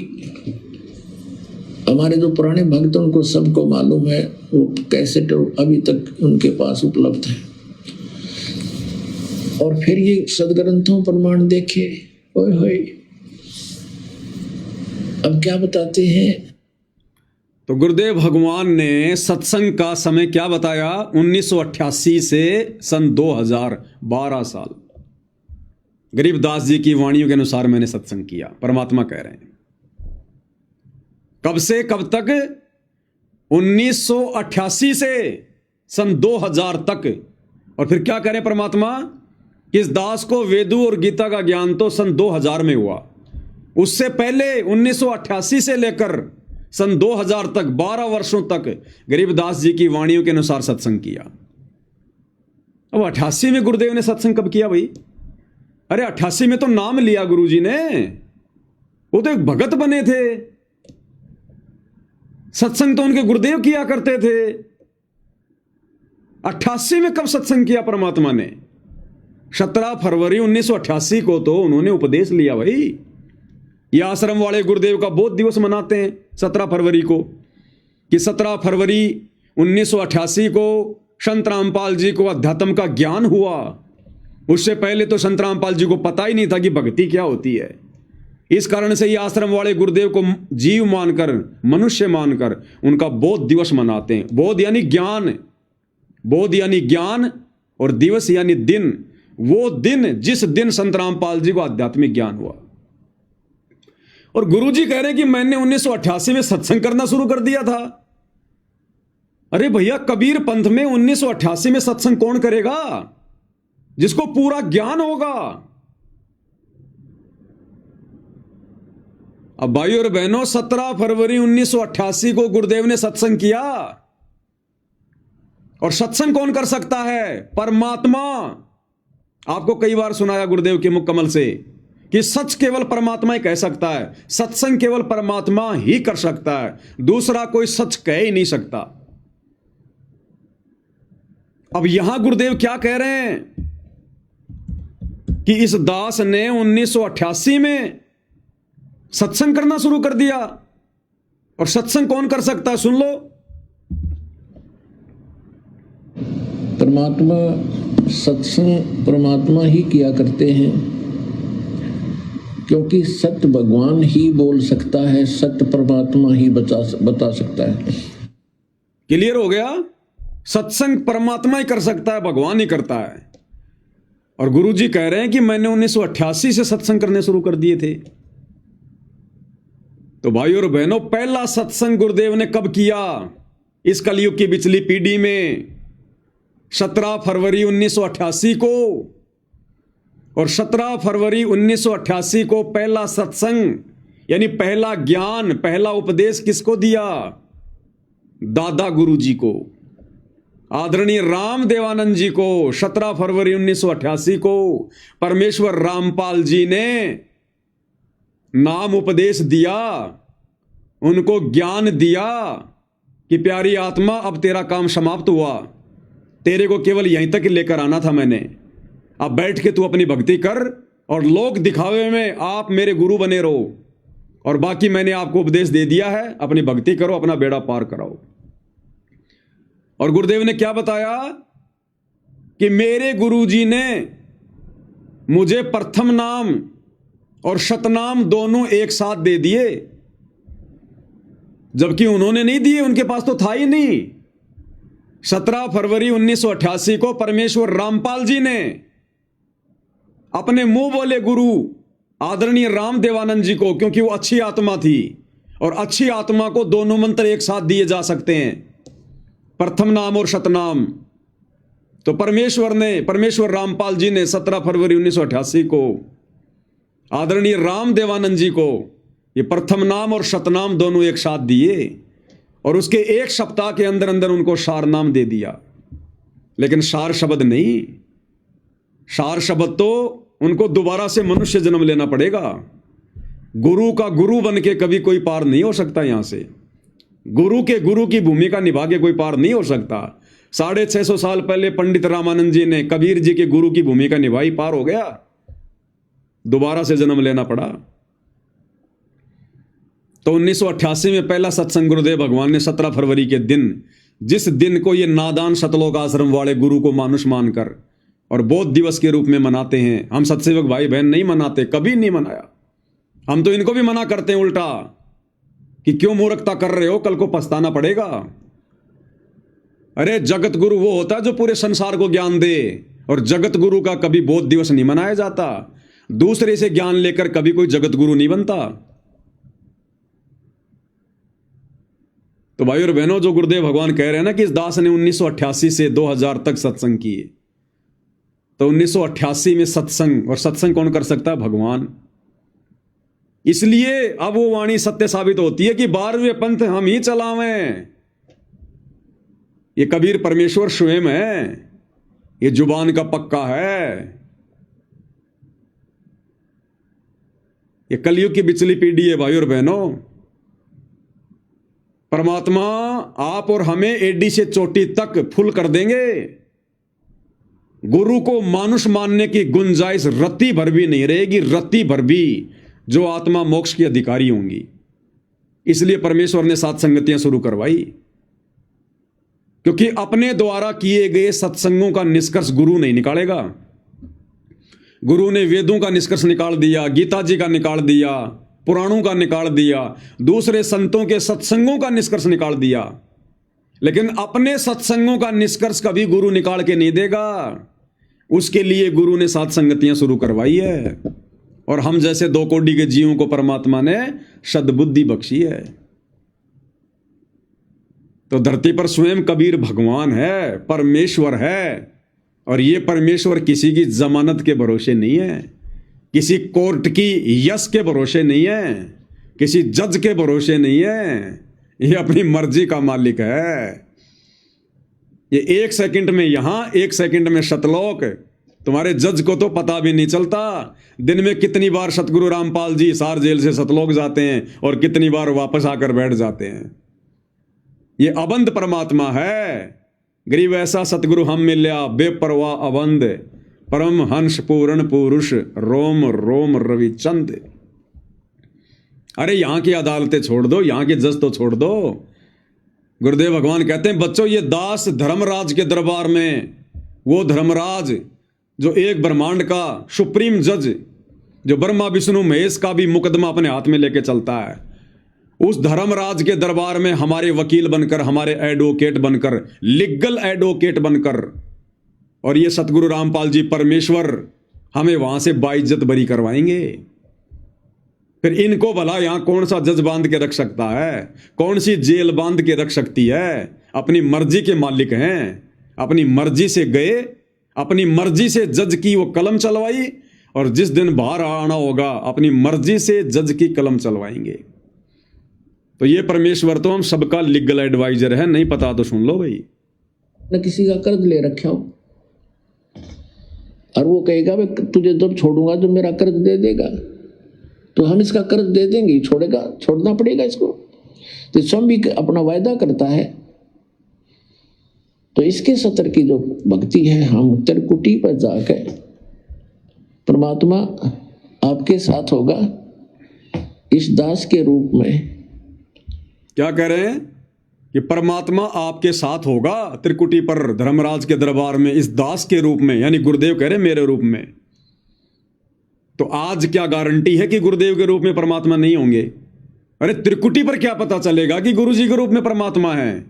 B: हमारे जो पुराने भक्त उनको सबको मालूम है, वो कैसेट अभी तक उनके पास उपलब्ध है। और फिर ये सदग्रंथों प्रमाण देखे, ओए होए, अब क्या बताते हैं।
A: तो गुरुदेव भगवान ने सत्संग का समय क्या बताया? 1988 से सन 2000, 12 साल गरीबदास जी की वाणियों के अनुसार मैंने सत्संग किया। परमात्मा कह रहे हैं कब से कब तक? 1988 से सन 2000 तक। और फिर क्या करें परमात्मा? इस दास को वेदों और गीता का ज्ञान तो सन 2000 में हुआ। उससे पहले 1988 से लेकर सन 2000 तक 12 वर्षों तक गरीबदास जी की वाणियों के अनुसार सत्संग किया। अब 88 में गुरुदेव ने सत्संग कब किया भाई? अरे 88 में तो नाम लिया गुरुजी ने, वो तो एक भगत बने थे। सत्संग तो उनके गुरुदेव किया करते थे। 88 में कब सत्संग किया परमात्मा ने? 17 फरवरी 1988 को तो उन्होंने उपदेश लिया भाई। ये आश्रम वाले गुरुदेव का बोध दिवस मनाते हैं 17 फरवरी को, कि 17 फरवरी 1988 को संत रामपाल जी को अध्यात्म का ज्ञान हुआ। उससे पहले तो संत रामपाल जी को पता ही नहीं था कि भक्ति क्या होती है। इस कारण से ये आश्रम वाले गुरुदेव को जीव मानकर, मनुष्य मानकर उनका बोध दिवस मनाते हैं। बोध यानी ज्ञान, बोध यानी ज्ञान, और दिवस यानी दिन। वो दिन जिस दिन संत रामपाल जी को आध्यात्मिक ज्ञान हुआ। और गुरुजी कह रहे हैं कि मैंने 1988 में सत्संग करना शुरू कर दिया था। अरे भैया, कबीर पंथ में 1988 में सत्संग कौन करेगा? जिसको पूरा ज्ञान होगा। अब भाई और बहनों, 17 फरवरी 1988 को गुरुदेव ने सत्संग किया। और सत्संग कौन कर सकता है? परमात्मा। आपको कई बार सुनाया गुरुदेव के मुख कमल से कि सच केवल परमात्मा ही कह सकता है, सत्संग केवल परमात्मा ही कर सकता है, दूसरा कोई सच कह ही नहीं सकता। अब यहां गुरुदेव क्या कह रहे हैं कि इस दास ने 1988 में सत्संग करना शुरू कर दिया। और सत्संग कौन कर सकता है? सुन लो।
B: परमात्मा, सत्संग परमात्मा ही किया करते हैं, क्योंकि सत्य भगवान ही बोल सकता है, सत्य परमात्मा ही बता सकता है।
A: क्लियर हो गया? सत्संग परमात्मा ही कर सकता है, भगवान ही करता है। और गुरुजी कह रहे हैं कि मैंने 1988 से सत्संग करने शुरू कर दिए थे। तो भाई और बहनों, पहला सत्संग गुरुदेव ने कब किया? इस कलयुग की बिचली पीढ़ी में 17 फरवरी 1988 को। और 17 फरवरी 1988 को पहला सत्संग यानी पहला ज्ञान, पहला उपदेश किसको दिया? दादा गुरुजी को, आदरणीय राम देवानंद जी को। 17 फरवरी 1988 को परमेश्वर रामपाल जी ने नाम उपदेश दिया, उनको ज्ञान दिया कि प्यारी आत्मा, अब तेरा काम समाप्त हुआ, तेरे को केवल यहीं तक लेकर आना था मैंने। अब बैठ के तू अपनी भक्ति कर और लोक दिखावे में आप मेरे गुरु बने रहो, और बाकी मैंने आपको उपदेश दे दिया है, अपनी भक्ति करो, अपना बेड़ा पार कराओ। और गुरुदेव ने क्या बताया कि मेरे गुरुजी ने मुझे प्रथम नाम और शतनाम दोनों एक साथ दे दिए, जबकि उन्होंने नहीं दिए, उनके पास तो था ही नहीं। 17 फरवरी 1988 को परमेश्वर रामपाल जी ने अपने मुंह बोले गुरु आदरणीय राम देवानंद जी को, क्योंकि वो अच्छी आत्मा थी, और अच्छी आत्मा को दोनों मंत्र एक साथ दिए जा सकते हैं, प्रथम नाम और शतनाम। तो परमेश्वर रामपाल जी ने 17 फरवरी 1988 को आदरणीय राम देवानंद जी को ये प्रथम नाम और शतनाम दोनों एक साथ दिए और उसके एक सप्ताह के अंदर अंदर उनको सार नाम दे दिया। लेकिन सार शब्द नहीं, सार शब्द तो उनको दोबारा से मनुष्य जन्म लेना पड़ेगा। गुरु का गुरु बन के कभी कोई पार नहीं हो सकता। यहां से गुरु की भूमिका निभा के कोई पार नहीं हो सकता। 650 साल पहले पंडित रामानंद जी ने कबीर जी के गुरु की भूमिका निभाई, पार हो गया, दोबारा से जन्म लेना पड़ा। तो 1988 में पहला सत्संग गुरुदेव भगवान ने 17 फरवरी के दिन, जिस दिन को ये नादान सतलोक आश्रम वाले गुरु को मानुष मानकर और बौद्ध दिवस के रूप में मनाते हैं। हम सत्सेवक भाई बहन नहीं मनाते, कभी नहीं मनाया। हम तो इनको भी मना करते हैं उल्टा कि क्यों मूर्खता कर रहे हो, कल को पछताना पड़ेगा। अरे जगत गुरु वो होता है जो पूरे संसार को ज्ञान दे, और जगत गुरु का कभी बौद्ध दिवस नहीं मनाया जाता। दूसरे से ज्ञान लेकर कभी कोई जगत गुरु नहीं बनता। तो भाई और बहनों, जो गुरुदेव भगवान कह रहे हैं ना कि इस दास ने 1988 से 2000 तक सत्संग किए, तो 1988 में सत्संग, और सत्संग कौन कर सकता है? भगवान। इसलिए अब वो वाणी सत्य साबित होती है कि 12वें पंथ हम ही चलावें। ये कबीर परमेश्वर स्वयं है, ये जुबान का पक्का है। ये कलयुग की बिचली पीढ़ी है भाई और बहनों। परमात्मा आप और हमें एडी से चोटी तक फुल कर देंगे। गुरु को मानुष मानने की गुंजाइश रत्ती भर भी नहीं रहेगी, रत्ती भर भी, जो आत्मा मोक्ष की अधिकारी होंगी। इसलिए परमेश्वर ने 7 संगतियां शुरू करवाई, क्योंकि अपने द्वारा किए गए सत्संगों का निष्कर्ष गुरु नहीं निकालेगा। गुरु ने वेदों का निष्कर्ष निकाल दिया, गीता जी का निकाल दिया, पुराणों का निकाल दिया, दूसरे संतों के सत्संगों का निष्कर्ष निकाल दिया, लेकिन अपने सत्संगों का निष्कर्ष कभी गुरु निकाल के नहीं देगा। उसके लिए गुरु ने 7 संगतियां शुरू करवाई है, और हम जैसे 2 कोटि के जीवों को परमात्मा ने सद्बुद्धि बख्शी है। तो धरती पर स्वयं कबीर भगवान है, परमेश्वर है, और ये परमेश्वर किसी की जमानत के भरोसे नहीं है, किसी कोर्ट की यश के भरोसे नहीं है, किसी जज के भरोसे नहीं है। ये अपनी मर्जी का मालिक है। ये 1 सेकंड में यहां, 1 सेकंड में सतलोक। तुम्हारे जज को तो पता भी नहीं चलता दिन में कितनी बार सतगुरु रामपाल जी हिसार जेल से सतलोक जाते हैं और कितनी बार वापस आकर बैठ जाते हैं। ये अबंध परमात्मा है। गरीब ऐसा सतगुरु हम मिल्या, बेपरवाह अबंध, परम हंस पूर्ण पुरुष, रोम रोम रविचंद। अरे यहां की अदालतें छोड़ दो, यहां के जज तो छोड़ दो। गुरुदेव भगवान कहते हैं, बच्चों ये दास धर्मराज के दरबार में, वो धर्मराज जो एक ब्रह्मांड का सुप्रीम जज, जो ब्रह्मा विष्णु महेश का भी मुकदमा अपने हाथ में लेके चलता है, उस धर्मराज के दरबार में हमारे वकील बनकर, हमारे एडवोकेट बनकर, लीगल एडवोकेट बनकर, और ये सतगुरु रामपाल जी परमेश्वर हमें वहां से बाइज्जत बरी करवाएंगे। फिर इनको भला यहां कौन सा जज बांध के रख सकता है? कौन सी जेल बांध के रख सकती है? अपनी मर्जी के मालिक हैं। अपनी मर्जी से गए, अपनी मर्जी से जज की वो कलम चलवाई, और जिस दिन बाहर आना होगा अपनी मर्जी से जज की कलम चलवाएंगे। तो ये परमेश्वर तो हम सबका लीगल एडवाइजर है। नहीं पता तो सुन लो भाई।
B: न किसी का कर्ज ले रखा हो और वो कहेगा भाई तुझे जब छोड़ूंगा तो मेरा कर्ज दे देगा, तो हम इसका कर्ज दे देंगे, छोड़ेगा, छोड़ना पड़ेगा इसको। तो स्वयं भी अपना वायदा करता है। तो इसके सत्र की जो भक्ति है, हम त्रिकुटी पर जाकर परमात्मा आपके साथ होगा इस दास के रूप में।
A: क्या कह रहे हैं कि परमात्मा आपके साथ होगा त्रिकुटी पर, धर्मराज के दरबार में, इस दास के रूप में, यानी गुरुदेव कह रहे हैं मेरे रूप में। तो आज क्या गारंटी है कि गुरुदेव के रूप में परमात्मा नहीं होंगे? अरे त्रिकुटी पर क्या पता चलेगा कि गुरु जी के रूप में परमात्मा है?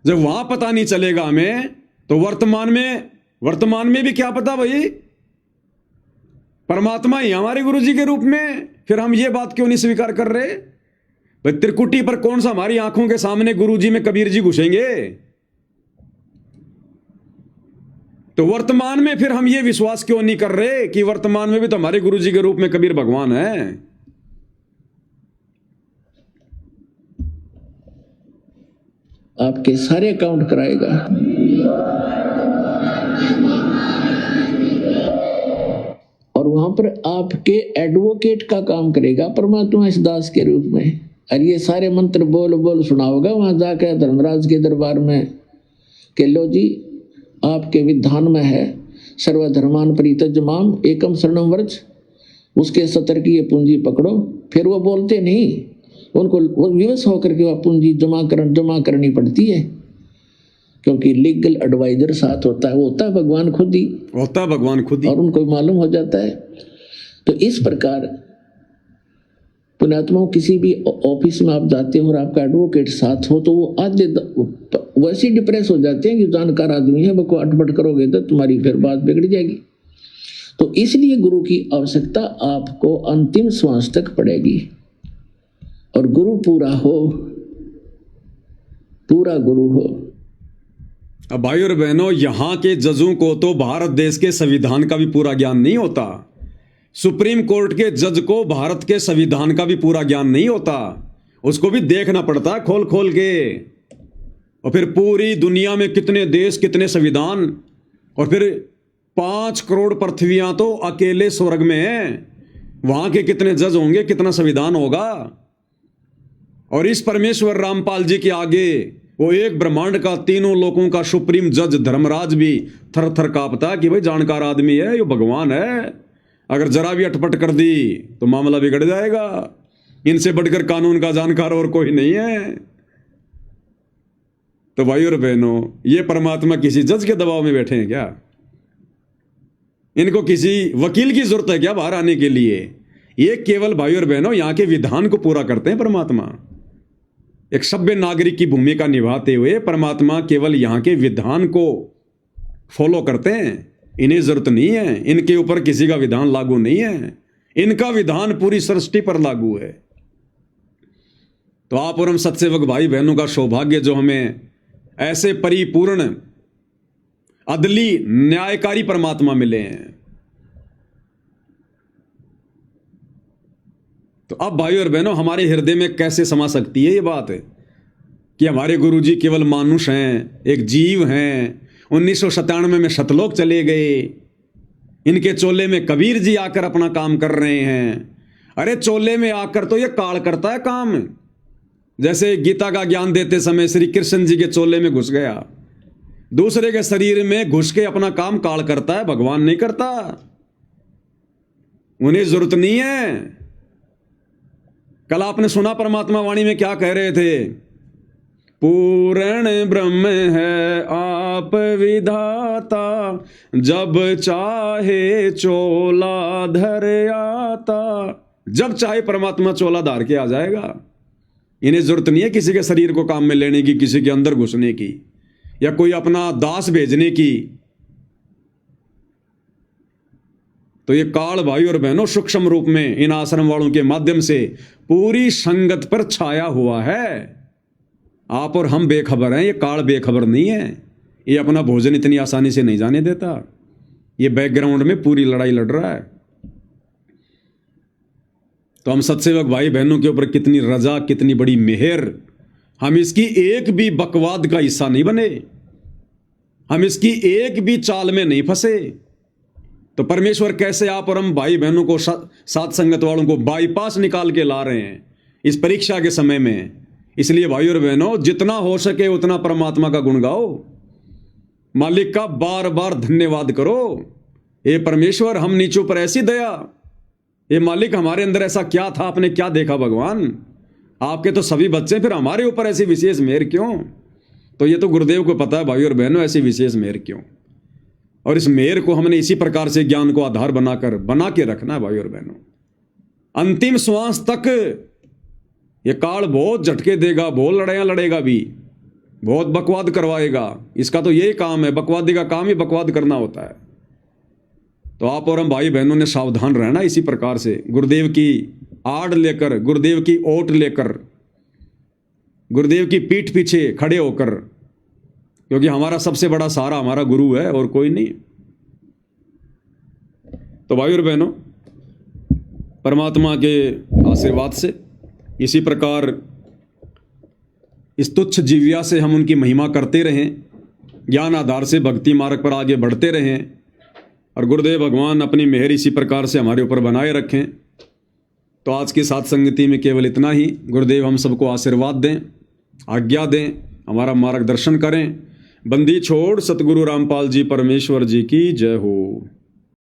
A: जब वहां पता नहीं चलेगा हमें, तो वर्तमान में भी क्या पता भाई? परमात्मा ही हमारे गुरु जी के रूप में। फिर हम ये बात क्यों नहीं स्वीकार कर रहे भाई? त्रिकुटी पर कौन सा हमारी आंखों के सामने गुरु जी में कबीर जी घुसेंगे? तो वर्तमान में फिर हम ये विश्वास क्यों नहीं कर रहे कि वर्तमान में भी तो हमारे गुरु जी के रूप में कबीर भगवान है।
B: आपके सारे अकाउंट कराएगा। और वहां पर आपके एडवोकेट का काम करेगा परमात्मा इस दास के रूप में। और ये सारे मंत्र बोल बोल सुनाओगा वहां जाकर धर्मराज के दरबार में कि लो जी आपके विधान में है सर्वधर्मान परित्यज्य माम एकम शरणम व्रज, उसके 70 की ये पूंजी पकड़ो। फिर वो बोलते नहीं, उनको वो विवश होकर के वह पूंजी जमा करनी पड़ती है, क्योंकि लीगल एडवाइजर साथ होता है, वो होता है भगवान खुद ही, और उनको मालूम हो जाता है। तो इस प्रकार पुण्यात्माओं किसी भी ऑफिस में आप जाते हो और आपका एडवोकेट साथ हो तो वो आधे वैसे डिप्रेस हो जाते हैं कि जानकार आदमी है, वो अटपट करोगे तो तुम्हारी फिर बात बिगड़ जाएगी। तो इसलिए गुरु की आवश्यकता आपको अंतिम श्वास तक पड़ेगी। और गुरु पूरा हो, पूरा गुरु हो।
A: अब भाई और बहनों, यहां के जजों को तो भारत देश के संविधान का भी पूरा ज्ञान नहीं होता। सुप्रीम कोर्ट के जज को भारत के संविधान का भी पूरा ज्ञान नहीं होता, उसको भी देखना पड़ता है खोल खोल के। और फिर पूरी दुनिया में कितने देश, कितने संविधान, और फिर 5 करोड़ पृथ्वियां तो अकेले स्वर्ग में हैं, वहां के कितने जज होंगे, कितना संविधान होगा। और इस परमेश्वर रामपाल जी के आगे वो एक ब्रह्मांड का, तीनों लोगों का सुप्रीम जज धर्मराज भी थर थर कांपता कि भाई जानकार आदमी है, ये भगवान है, अगर जरा भी अटपट कर दी तो मामला बिगड़ जाएगा, इनसे बढ़कर कानून का जानकार और कोई नहीं है। तो भाई और बहनों, ये परमात्मा किसी जज के दबाव में बैठे हैं क्या? इनको किसी वकील की जरूरत है क्या बाहर आने के लिए? ये केवल भाई और बहनों यहां के विधान को पूरा करते हैं परमात्मा। एक सभ्य नागरिक की भूमिका निभाते हुए परमात्मा केवल यहां के विधान को फॉलो करते हैं। इन्हें जरूरत नहीं है, इनके ऊपर किसी का विधान लागू नहीं है, इनका विधान पूरी सृष्टि पर लागू है। तो आप और हम सत्सेवक भाई बहनों का सौभाग्य जो हमें ऐसे परिपूर्ण अदली न्यायकारी परमात्मा मिले हैं। तो अब भाई और बहनों, हमारे हृदय में कैसे समा सकती है ये बात कि हमारे गुरुजी केवल मानुष हैं, एक जीव हैं। 1997 में सतलोक चले गए, इनके चोले में कबीर जी आकर अपना काम कर रहे हैं। अरे चोले में आकर तो ये काल करता है काम, जैसे गीता का ज्ञान देते समय श्री कृष्ण जी के चोले में घुस गया, दूसरे के शरीर में घुस के अपना काम काल करता है, भगवान नहीं करता। उन्हें जरूरत नहीं है। कल आपने सुना परमात्मा वाणी में क्या कह रहे थे? पूर्ण ब्रह्म है आप विधाता, जब चाहे चोला धर आता। जब चाहे परमात्मा चोला धार के आ जाएगा। इन्हें जरूरत नहीं है किसी के शरीर को काम में लेने की, किसी के अंदर घुसने की, या कोई अपना दास भेजने की। तो ये काल भाई और बहनों सूक्ष्म रूप में इन आश्रम वालों के माध्यम से पूरी संगत पर छाया हुआ है। आप और हम बेखबर हैं, ये काल बेखबर नहीं है। ये अपना भोजन इतनी आसानी से नहीं जाने देता, ये बैकग्राउंड में पूरी लड़ाई लड़ रहा है। तो हम सत्सेवक भाई बहनों के ऊपर कितनी रजा, कितनी बड़ी मेहर, हम इसकी एक भी बकवाद का हिस्सा नहीं बने, हम इसकी एक भी चाल में नहीं फंसे। तो परमेश्वर कैसे आप और हम भाई बहनों को, साथ संगत वालों को बाईपास निकाल के ला रहे हैं इस परीक्षा के समय में। इसलिए भाई और बहनों, जितना हो सके उतना परमात्मा का गुण गाओ, मालिक का बार बार धन्यवाद करो। ये परमेश्वर, हम नीचों पर ऐसी दया, ये मालिक हमारे अंदर ऐसा क्या था, आपने क्या देखा भगवान, आपके तो सभी बच्चे, फिर हमारे ऊपर ऐसी विशेष मेहर क्यों? तो ये तो गुरुदेव को पता है भाई और बहनों, ऐसी विशेष मेहर क्यों। और इस मेहर को हमने इसी प्रकार से ज्ञान को आधार बना के रखना है भाई और बहनों। अंतिम श्वास तक ये काल बहुत झटके देगा, बहुत लड़ाइयां लड़ेगा भी, बहुत बकवाद करवाएगा। इसका तो यही काम है, बकवादी का काम ही बकवाद करना होता है। तो आप और हम भाई बहनों ने सावधान रहना इसी प्रकार से, गुरुदेव की आड़ लेकर, गुरुदेव की ओट लेकर, गुरुदेव की पीठ पीछे खड़े होकर, क्योंकि हमारा सबसे बड़ा सहारा हमारा गुरु है और कोई नहीं। तो भाई और बहनों, परमात्मा के आशीर्वाद से इसी प्रकार इस तुच्छ जीविया से हम उनकी महिमा करते रहें, ज्ञान आधार से भक्ति मार्ग पर आगे बढ़ते रहें और गुरुदेव भगवान अपनी मेहर इसी प्रकार से हमारे ऊपर बनाए रखें। तो आज की साथ संगति में केवल इतना ही। गुरुदेव हम सबको आशीर्वाद दें, आज्ञा दें, हमारा मार्गदर्शन करें। बंदी छोड़ सतगुरु रामपाल जी परमेश्वर जी की जय हो।